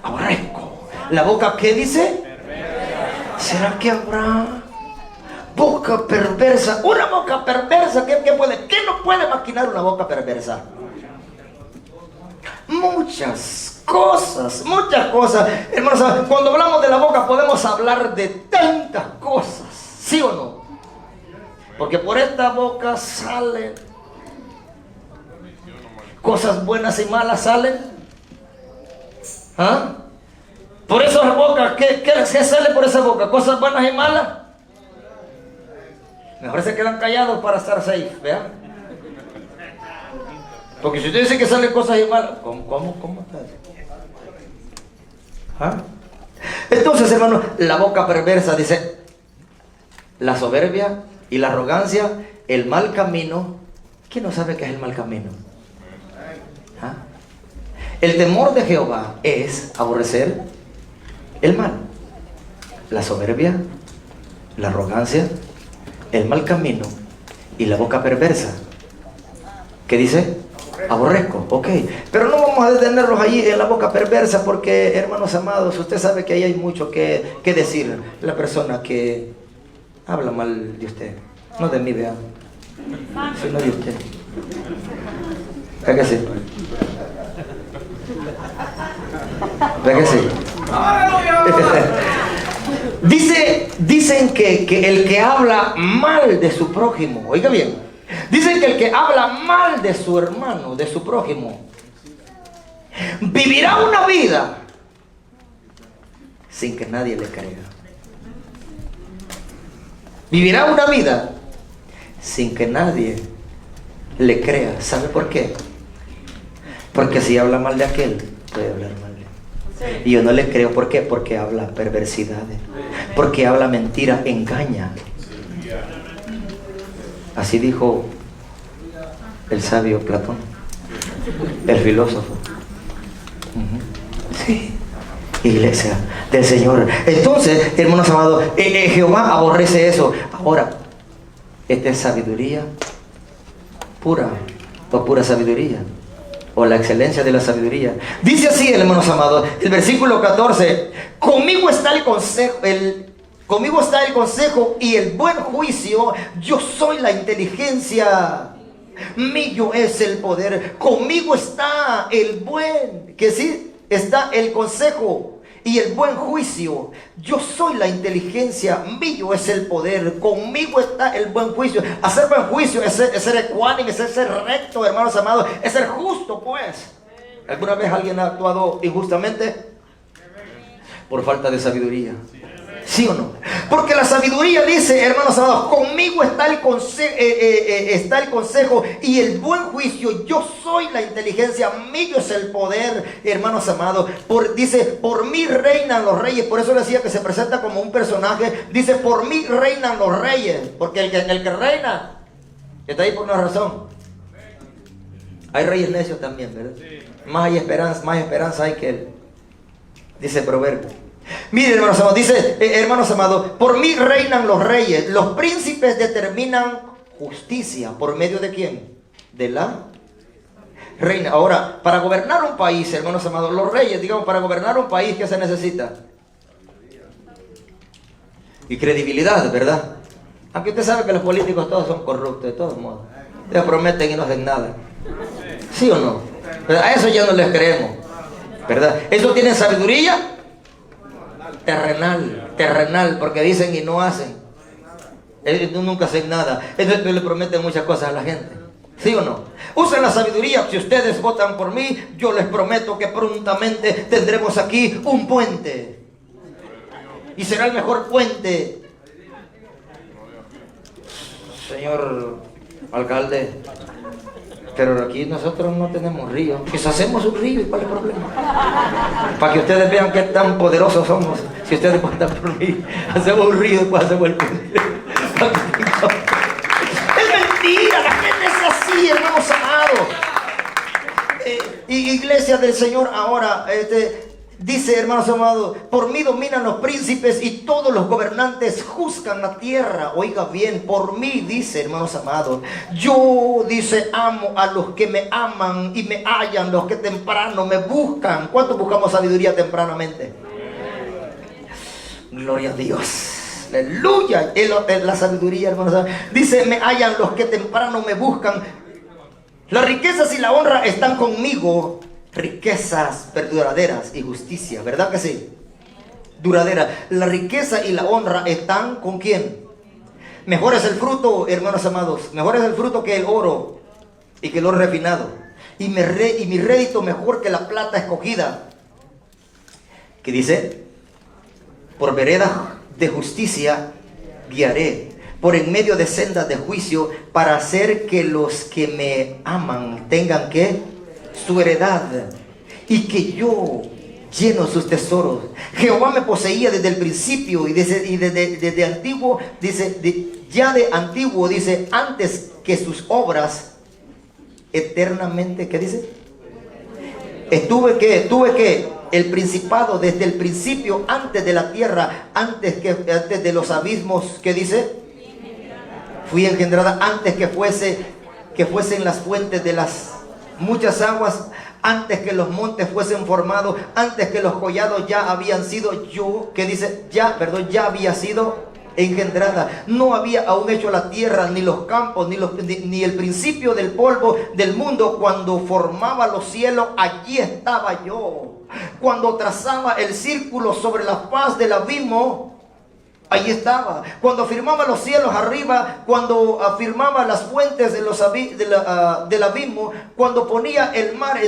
Aborrezco. ¿La boca qué dice? ¿Será que habrá boca perversa? Una boca perversa, ¿qué no puede maquinar una boca perversa? Muchas cosas. Hermanos, cuando hablamos de la boca podemos hablar de tantas cosas, ¿sí o no? Porque por esta boca salen cosas buenas y malas salen. ¿Ah? Por esa boca, ¿qué sale por esa boca? ¿Cosas buenas y malas? Mejor se quedan callados para estar safe, ¿vean? Porque si usted dice que salen cosas y malas, ¿cómo está? ¿Ah? Entonces, hermano, la boca perversa dice, la soberbia y la arrogancia, el mal camino. ¿Quién no sabe qué es el mal camino? ¿Ah? El temor de Jehová es aborrecer el mal, la soberbia, la arrogancia, el mal camino y la boca perversa. ¿Qué dice? Aborrezco, ok. Pero no vamos a detenerlos allí en la boca perversa porque, hermanos amados, usted sabe que ahí hay mucho que decir. La persona que habla mal de usted, no de mí, vean, sino de usted. ¿Verdad que sí? ¿Verdad que sí? Dicen que el que habla mal de su prójimo, oiga bien, dicen que el que habla mal de su hermano, de su prójimo, vivirá una vida sin que nadie le crea. Vivirá una vida sin que nadie le crea. ¿Sabe por qué? Porque si habla mal de aquel, puede hablar mal de él. Y yo no le creo. ¿Por qué? Porque habla perversidades, porque habla mentira, engaña. Así dijo el sabio Platón, el filósofo. Sí, iglesia del Señor. Entonces, hermanos amados, Jehová aborrece eso. Ahora, esta es sabiduría pura, o pura sabiduría, o la excelencia de la sabiduría. Dice así, hermanos amados, el versículo 14: conmigo está el consejo, conmigo está el consejo y el buen juicio. Yo soy la inteligencia, mío es el poder. Conmigo está el buen, que sí, está el consejo y el buen juicio. Yo soy la inteligencia, mío es el poder. Conmigo está el buen juicio. Hacer buen juicio es ser ecuánime, es ser recto, hermanos amados, es ser justo, pues. ¿Alguna vez alguien ha actuado injustamente? Por falta de sabiduría. ¿Sí o no? Porque la sabiduría dice, hermanos amados, conmigo está el consejo y el buen juicio. Yo soy la inteligencia, mío es el poder, hermanos amados. Dice, por mí reinan los reyes. Por eso decía que se presenta como un personaje. Dice, por mí reinan los reyes. Porque el que reina está ahí por una razón. Hay reyes necios también, ¿verdad? Más esperanza hay que él. Dice Proverbio. Miren, hermanos amados, dice, hermanos amados, por mí reinan los reyes. Los príncipes determinan justicia. ¿Por medio de quién? De la reina. Ahora, para gobernar un país, hermanos amados, los reyes, digamos, para gobernar un país, ¿qué se necesita? Y credibilidad, ¿verdad? Aunque usted sabe que los políticos todos son corruptos, de todos modos. Les prometen y no hacen nada. ¿Sí o no? Pero a eso ya no les creemos, ¿verdad? ¿Eso tiene sabiduría? Terrenal, porque dicen y no hacen. Ellos nunca hacen nada. Ellos le prometen muchas cosas a la gente. ¿Sí o no? Usen la sabiduría. Si ustedes votan por mí, yo les prometo que prontamente tendremos aquí un puente. Y será el mejor puente. Señor alcalde, pero aquí nosotros no tenemos río. Pues hacemos un río, ¿y cuál es el problema? Para que ustedes vean qué tan poderosos somos. Si ustedes votan por mí, hacemos un río y después hacemos el puente. Es mentira, la gente es así, hermanos amados. Iglesia del Señor, ahora, dice, hermanos amados, por mí dominan los príncipes y todos los gobernantes juzgan la tierra. Oiga bien, por mí, dice, hermanos amados, yo, dice, amo a los que me aman y me hallan, los que temprano me buscan. ¿Cuántos buscamos sabiduría tempranamente? Gloria a Dios. Aleluya. La sabiduría, hermanos. Dice, me hallan los que temprano me buscan. Las riquezas y la honra están conmigo. Riquezas duraderas y justicia, ¿verdad que sí? Duradera. La riqueza y la honra están ¿con quién? Mejor es el fruto, hermanos amados. Mejor es el fruto que el oro y que el oro refinado. y mi rédito mejor que la plata escogida. ¿Qué dice? Por vereda de justicia guiaré, por en medio de sendas de juicio, para hacer que los que me aman tengan que su heredad, y que yo lleno sus tesoros. Jehová me poseía desde el principio, y desde antiguo, dice, ya de antiguo, dice, antes que sus obras eternamente. ¿Qué dice? Tuve que el principado desde el principio, antes de la tierra, antes de los abismos. ¿Qué dice? Fui engendrada antes que fuesen las fuentes de las muchas aguas, antes que los montes fuesen formados, antes que los collados ya habían sido yo. ¿Qué dice? Ya había sido engendrada. No había aún hecho la tierra, ni los campos, ni el principio del polvo del mundo. Cuando formaba los cielos, allí estaba yo. Cuando trazaba el círculo sobre la faz del abismo, allí estaba. Cuando afirmaba los cielos arriba, cuando afirmaba las fuentes del abismo, cuando ponía el mar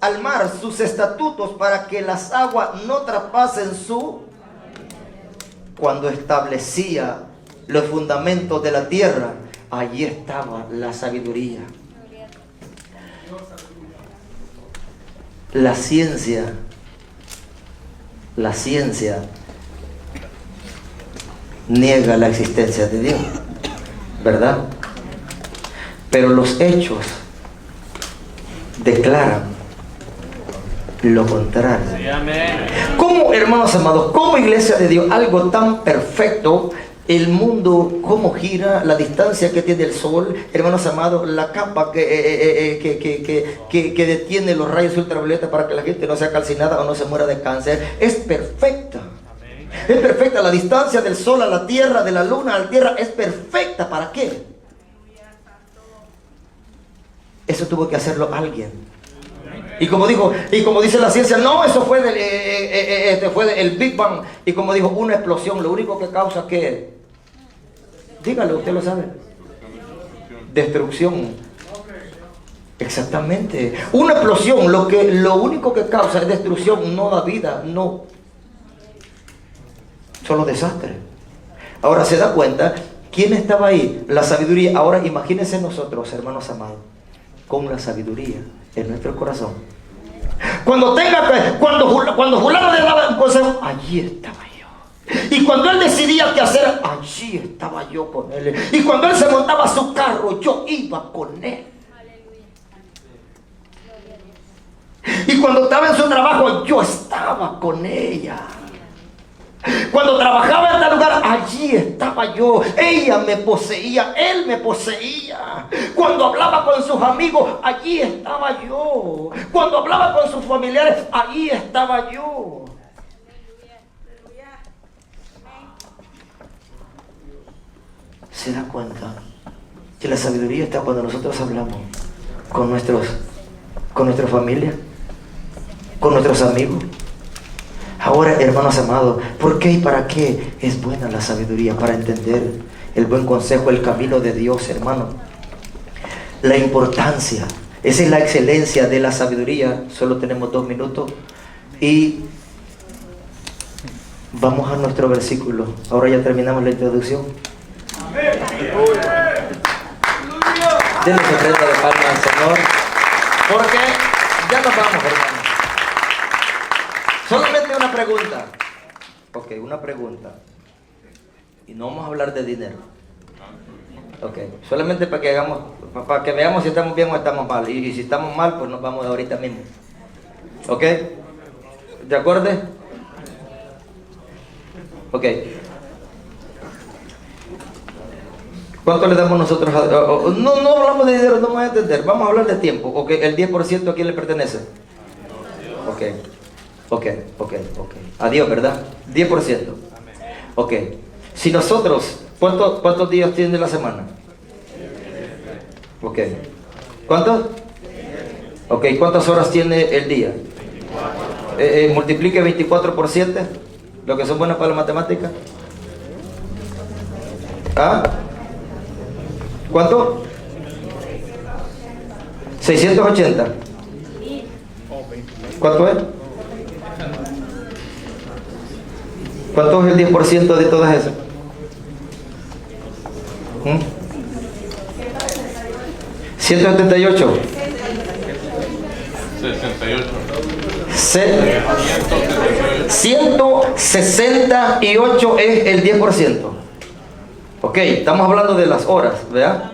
al mar sus estatutos para que las aguas no traspasen cuando establecía los fundamentos de la tierra, allí estaba la sabiduría. La ciencia niega la existencia de Dios, ¿verdad? Pero los hechos declaran lo contrario. Sí, amén. ¿Cómo, hermanos amados, como iglesia de Dios, algo tan perfecto, el mundo, cómo gira, la distancia que tiene el sol, hermanos amados, la capa que detiene los rayos ultravioleta para que la gente no sea calcinada o no se muera de cáncer, es perfecta? Es perfecta. La distancia del sol a la tierra, de la luna a la tierra, es perfecta. ¿Para qué? Eso tuvo que hacerlo alguien. Y como dice la ciencia, no, eso fue el Big Bang. Y como dijo, una explosión, lo único que causa, ¿qué? Dígalo, usted lo sabe. Destrucción. Exactamente. Una explosión, lo único que causa es destrucción, no da vida, no. Solo desastre. Ahora se da cuenta, ¿quién estaba ahí? La sabiduría. Ahora imagínense nosotros, hermanos amados, con la sabiduría en nuestro corazón. Cuando fulano le daba un consejo, allí estaba yo. Y cuando él decidía qué hacer, allí estaba yo con él. Y cuando él se montaba a su carro, yo iba con él. Y cuando estaba en su trabajo, yo estaba con ella. Cuando trabajaba en tal lugar, allí estaba yo. Ella me poseía, él me poseía. Cuando hablaba con sus amigos, allí estaba yo. Cuando hablaba con sus familiares, allí estaba yo. ¿Se da cuenta que la sabiduría está cuando nosotros hablamos con nuestra familia, con nuestros amigos? Ahora, hermanos amados, ¿por qué y para qué es buena la sabiduría? Para entender el buen consejo, el camino de Dios, hermano. La importancia, esa es la excelencia de la sabiduría. Solo tenemos 2 minutos y vamos a nuestro versículo. Ahora ya terminamos la introducción. Denle una ofrenda de palmas al Señor, porque ya nos vamos, hermano. Solamente una pregunta. Ok, una pregunta. Y no vamos a hablar de dinero. Ok, solamente para que veamos si estamos bien o estamos mal. Y si estamos mal, pues nos vamos ahorita mismo. Ok, ¿de acuerdo? Ok. ¿Cuánto le damos nosotros a... No hablamos de dinero, no me voy a entender. Vamos a hablar de tiempo. Ok, el 10% ¿a quién le pertenece? Ok. A Dios, ¿verdad? 10%. Ok. Si nosotros, ¿cuántos días tiene la semana? Ok. ¿Cuántos? Ok, ¿cuántas horas tiene el día? Multiplique 24 por 7, lo que son buenas para la matemática. ¿Ah? ¿Cuánto? 680. ¿Cuánto es? ¿Cuánto es el 10% de todas esas? 178. 168 es el 10%. Ok, estamos hablando de las horas, ¿verdad?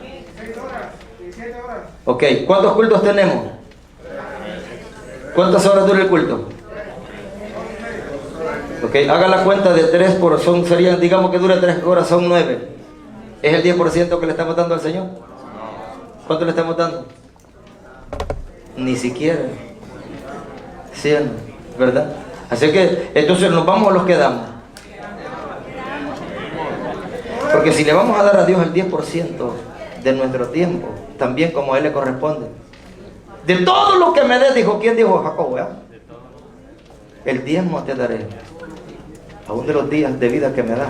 Ok, ¿cuántos cultos tenemos? ¿Cuántas horas dura el culto? Ok, haga la cuenta de 3 por serían, digamos que dura 3 horas, son 9. ¿Es el 10% que le estamos dando al Señor? ¿Cuánto le estamos dando? Ni siquiera. ¿Sí o no? ¿Verdad? Así que entonces nos vamos a los que damos. Porque si le vamos a dar a Dios el 10% de nuestro tiempo, también como a Él le corresponde. De todo lo que me des, dijo, ¿quién dijo? Jacob, ¿eh? El diezmo te daré, aún de los días de vida que me da.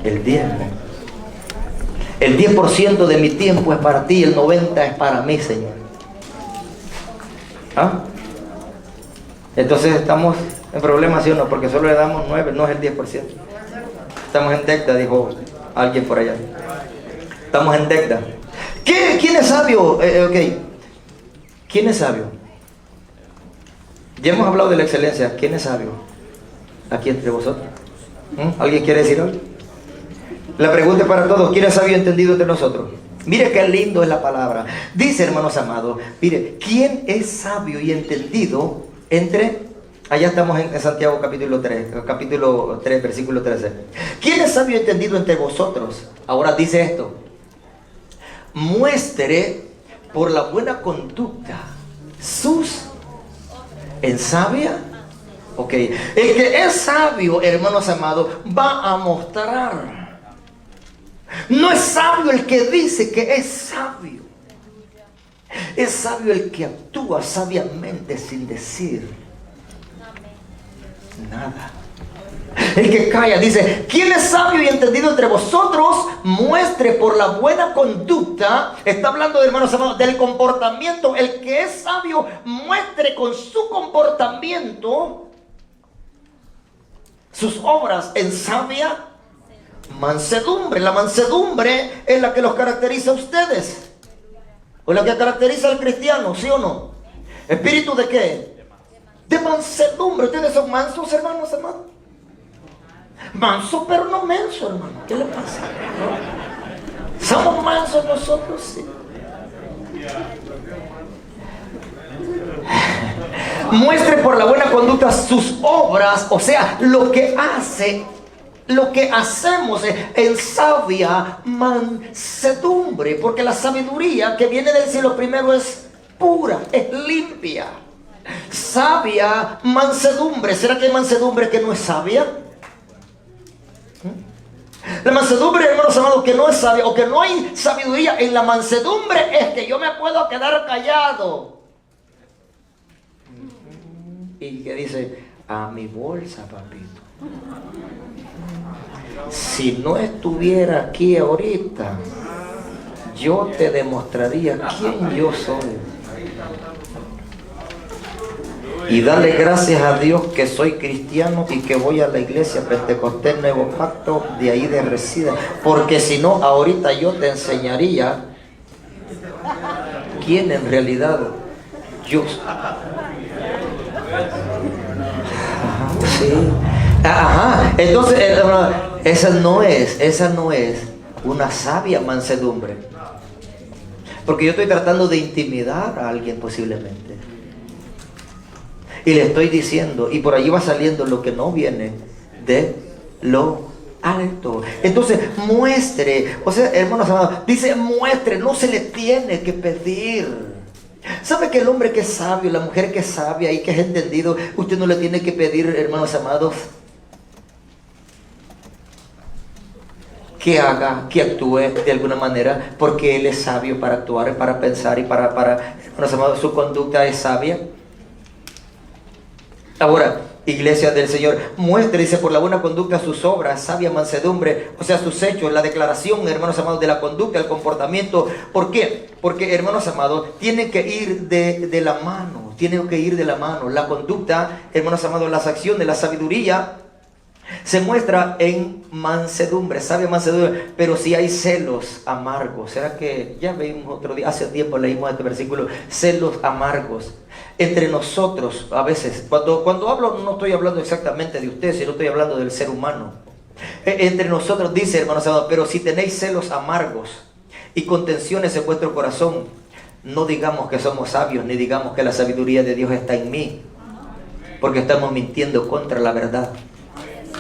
El diezmo. El 10% de mi tiempo es para ti, el 90% es para mí, Señor. ¿Ah? Entonces estamos en problemas, ¿sí o no? Porque solo le damos 9, no es el 10%. Estamos en deuda, dijo alguien por allá. Estamos en deuda. ¿Quién es sabio? ¿Quién es sabio? Ya hemos hablado de la excelencia. ¿Quién es sabio? Aquí entre vosotros. ¿Alguien quiere decir algo? La pregunta es para todos. ¿Quién es sabio y entendido entre nosotros? Mire qué lindo es la palabra. Dice, hermanos amados, mire, ¿quién es sabio y entendido entre... Allá estamos en Santiago capítulo 3, versículo 13. ¿Quién es sabio y entendido entre vosotros? Ahora dice esto. Muestre por la buena conducta sus... ¿En sabia? Ok. El que es sabio, hermanos amados, va a mostrar. No es sabio el que dice que es sabio. Es sabio el que actúa sabiamente sin decir nada. El que calla, dice, ¿quién es sabio y entendido entre vosotros? Muestre por la buena conducta. Está hablando, hermanos amados, del comportamiento. El que es sabio muestre con su comportamiento sus obras en sabia mansedumbre. La mansedumbre es la que los caracteriza a ustedes, o la que caracteriza al cristiano, ¿sí o no? ¿Espíritu de qué? De mansedumbre. ¿Ustedes son mansos, hermanos, hermanos? Manso pero no menso, hermano. ¿Qué le pasa? ¿No? ¿Somos mansos nosotros? Sí. Muestre por la buena conducta sus obras, o sea, lo que hace, lo que hacemos en sabia mansedumbre, porque la sabiduría que viene del cielo primero es pura, es limpia. Sabia mansedumbre. ¿Será que hay mansedumbre que no es sabia? La mansedumbre, hermanos amados, que no es sabia, o que no hay sabiduría en la mansedumbre, es que yo me puedo quedar callado. Y que dice, a mi bolsa, papito. Si no estuviera aquí ahorita, yo te demostraría quién yo soy. Y dale gracias a Dios que soy cristiano y que voy a la iglesia Pentecostés Nuevo Pacto de ahí de Resida. Porque si no, ahorita yo te enseñaría quién en realidad yo soy. Sí. Ajá. Entonces, esa no es una sabia mansedumbre. Porque yo estoy tratando de intimidar a alguien posiblemente. Y le estoy diciendo, y por allí va saliendo lo que no viene de lo alto. Entonces, muestre, o sea, hermanos amados, dice muestre, no se le tiene que pedir. ¿Sabe que el hombre que es sabio, la mujer que es sabia y que es entendido, usted no le tiene que pedir, hermanos amados, que haga, que actúe de alguna manera, porque él es sabio para actuar, para pensar y para hermanos amados, su conducta es sabia? Ahora, Iglesia del Señor, muestre, dice, por la buena conducta sus obras, sabia mansedumbre, o sea, sus hechos, la declaración, hermanos amados, de la conducta, el comportamiento. ¿Por qué? Porque, hermanos amados, tienen que ir de la mano, tienen que ir de la mano. La conducta, hermanos amados, las acciones, la sabiduría, se muestra en mansedumbre, sabia mansedumbre. Pero si hay celos amargos, ¿será que ya vimos otro día? Hace tiempo leímos este versículo, celos amargos entre nosotros. A veces, cuando hablo, no estoy hablando exactamente de usted, sino estoy hablando del ser humano. Entre nosotros, dice, hermanos amados, pero si tenéis celos amargos y contenciones en vuestro corazón, no digamos que somos sabios, ni digamos que la sabiduría de Dios está en mí, porque estamos mintiendo contra la verdad.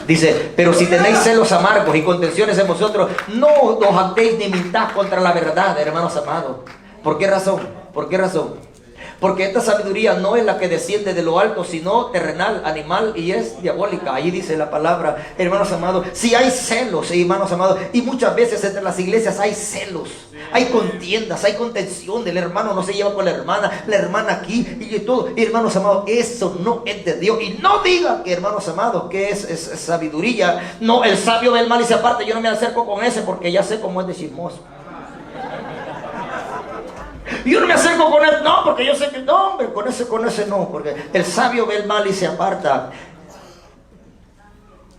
Dice, pero si tenéis celos amargos y contenciones en vosotros, no os jactéis ni mintáis contra la verdad, hermanos amados. ¿Por qué razón? ¿Por qué razón? Porque esta sabiduría no es la que desciende de lo alto, sino terrenal, animal, y es diabólica. Ahí dice la palabra, hermanos amados. Si hay celos, hermanos amados, y muchas veces entre las iglesias hay celos, hay contiendas, hay contención. El hermano no se lleva con la hermana aquí y todo. Hermanos amados, eso no es de Dios. Y no digan que, hermanos amados, que es sabiduría. No, el sabio ve el mal y se aparta. Yo no me acerco con ese porque ya sé cómo es de chismoso. Yo no me acerco con él, no, porque yo sé que no, hombre, con ese no, porque el sabio ve el mal y se aparta.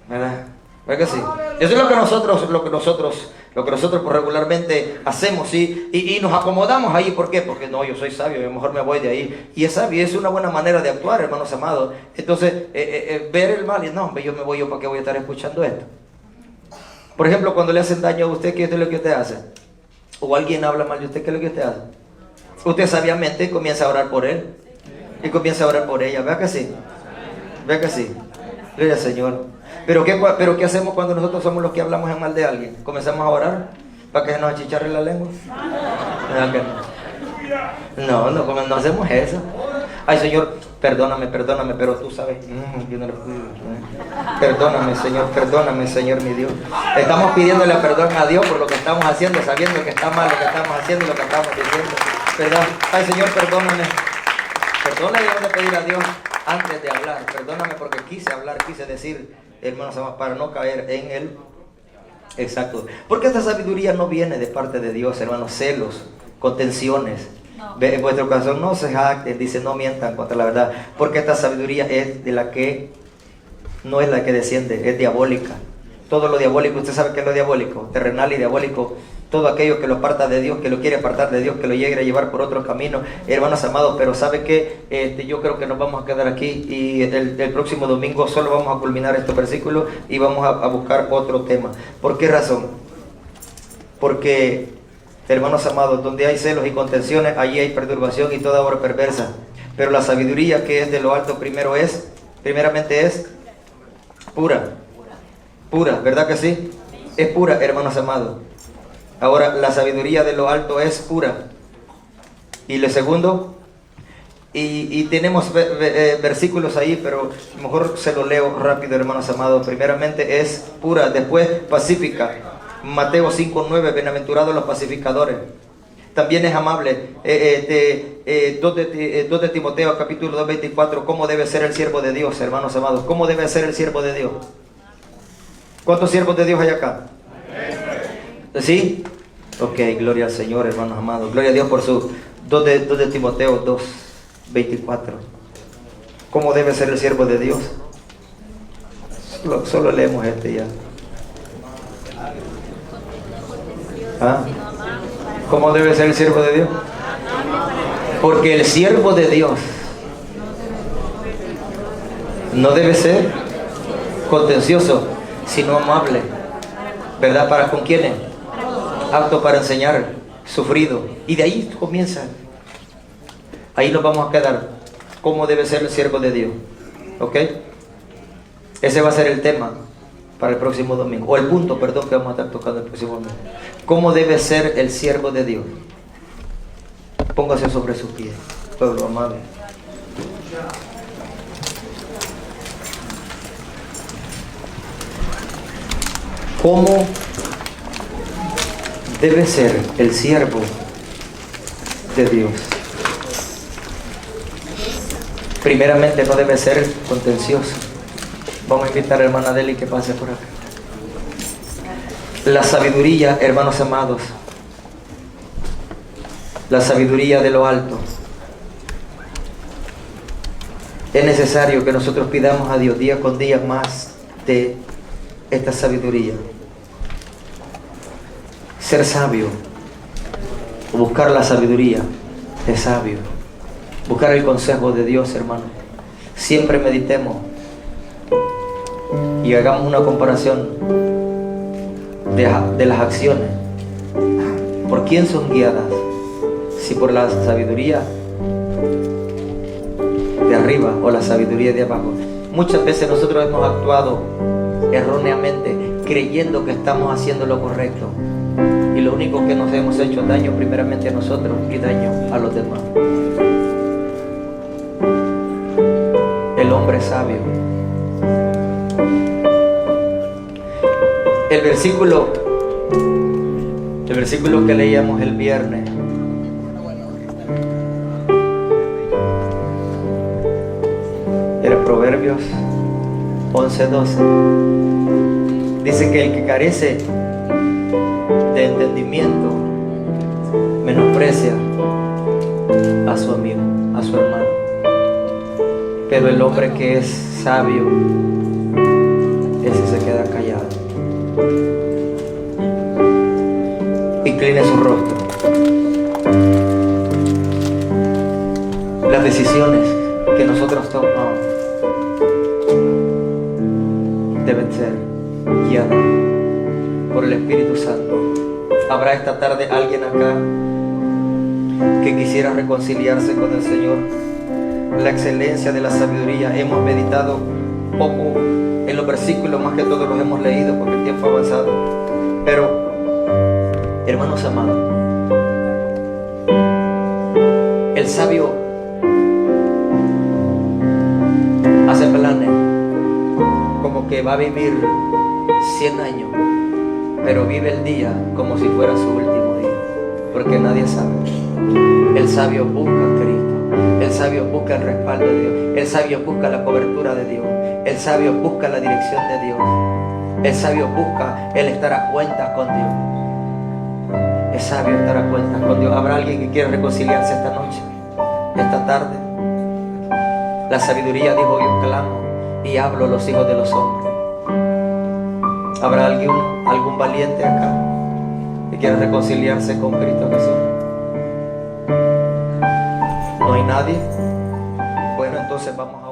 ¿Verdad? ¿Verdad que sí? Eso es lo que nosotros regularmente hacemos, ¿sí? Y nos acomodamos ahí. ¿Por qué? Porque no, yo soy sabio, a lo mejor me voy de ahí. Y es sabio, es una buena manera de actuar, hermanos amados. Entonces, ver el mal y no, hombre, yo para qué voy a estar escuchando esto. Por ejemplo, cuando le hacen daño a usted, ¿qué es lo que usted hace? O alguien habla mal de usted, ¿qué es lo que usted hace? Usted sabiamente comienza a orar por él y comienza a orar por ella. ¿Vea que sí? ¿Vea que sí? Gloria al Señor. ¿Pero qué hacemos cuando nosotros somos los que hablamos en mal de alguien? ¿Comenzamos a orar para que se nos achicharre la lengua? No hacemos eso. Ay, Señor, perdóname, pero tú sabes. Yo no lo cuido. Perdóname, Señor, mi Dios. Estamos pidiéndole perdón a Dios por lo que estamos haciendo, sabiendo que está mal lo que estamos haciendo y lo que estamos diciendo. ¿Verdad? Ay, Señor, perdóname. Perdóname, debemos de pedir a Dios antes de hablar. Perdóname porque quise decir, hermanos amados, para no caer en el exacto. Porque esta sabiduría no viene de parte de Dios, hermanos. Celos, contenciones. En vuestro corazón no se jacten, dice, no mientan contra la verdad. Porque esta sabiduría es de la que no es la que desciende, es diabólica. Todo lo diabólico, usted sabe que es lo diabólico, terrenal y diabólico. Todo aquello que lo aparta de Dios, que lo quiere apartar de Dios, que lo llegue a llevar por otro camino, hermanos amados. Pero sabe que yo creo que nos vamos a quedar aquí y el próximo domingo solo vamos a culminar estos versículos y vamos a buscar otro tema. ¿Por qué razón? Porque, hermanos amados, donde hay celos y contenciones, allí hay perturbación y toda obra perversa. Pero la sabiduría que es de lo alto primeramente es pura, ¿verdad que sí? Es pura, hermanos amados. Ahora, la sabiduría de lo alto es pura. Y lo segundo, y tenemos versículos ahí, pero mejor se lo leo rápido, hermanos amados. Primeramente es pura, después pacífica. Mateo 5:9, bienaventurados los pacificadores. También es amable. 2 de Timoteo capítulo 2:24, ¿cómo debe ser el siervo de Dios, hermanos amados? ¿Cómo debe ser el siervo de Dios? ¿Cuántos siervos de Dios hay acá? ¿Sí? Ok, gloria al Señor, hermanos amados. Gloria a Dios por su 2 de Timoteo 2:24. ¿Cómo debe ser el siervo de Dios? Solo leemos este ya. ¿Ah? ¿Cómo debe ser el siervo de Dios? Porque el siervo de Dios no debe ser contencioso, sino amable. ¿Verdad? ¿Para con quiénes? Apto para enseñar, sufrido. Y de ahí comienza. Ahí nos vamos a quedar. ¿Cómo debe ser el siervo de Dios? ¿Ok? Ese va a ser el tema para el próximo domingo. O el punto, perdón, que vamos a estar tocando el próximo domingo. ¿Cómo debe ser el siervo de Dios? Póngase sobre sus pies, pueblo amado. ¿Cómo debe ser el siervo de Dios? Primeramente, no debe ser contencioso. Vamos a invitar a hermana Deli que pase por acá. La sabiduría, hermanos amados, la sabiduría de lo alto. Es necesario que nosotros pidamos a Dios día con día más de esta sabiduría. Ser sabio, buscar la sabiduría es sabio. Buscar el consejo de Dios, hermano. Siempre meditemos y hagamos una comparación de las acciones. ¿Por quién son guiadas? Si por la sabiduría de arriba o la sabiduría de abajo. Muchas veces nosotros hemos actuado erróneamente creyendo que estamos haciendo lo correcto, y lo único que nos hemos hecho daño primeramente a nosotros y daño a los demás. El hombre sabio. El versículo que leíamos el viernes era Proverbios 11:12. Dice que el que carece de entendimiento menosprecia a su amigo, a su hermano. Pero el hombre que es sabio, ese se queda callado. Incline su rostro. Las decisiones que nosotros tomamos deben ser guiadas por el Espíritu Santo. Habrá esta tarde alguien acá que quisiera reconciliarse con el Señor. La excelencia de la sabiduría. Hemos meditado poco en los versículos, más que todos los hemos leído porque el tiempo ha avanzado. Pero, hermanos amados, el sabio hace planes como que va a vivir 100 años, pero vive el día como si fuera su último día, porque nadie sabe. El sabio busca a Cristo. El sabio busca el respaldo de Dios. El sabio busca la cobertura de Dios. El sabio busca la dirección de Dios. El sabio busca el estar a cuentas con Dios. Es sabio estar a cuentas con Dios. ¿Habrá alguien que quiera reconciliarse esta noche, esta tarde? La sabiduría dijo: yo clamo y hablo a los hijos de los hombres. ¿Habrá algún valiente acá que quiera reconciliarse con Cristo Jesús? ¿No hay nadie? Bueno, entonces vamos a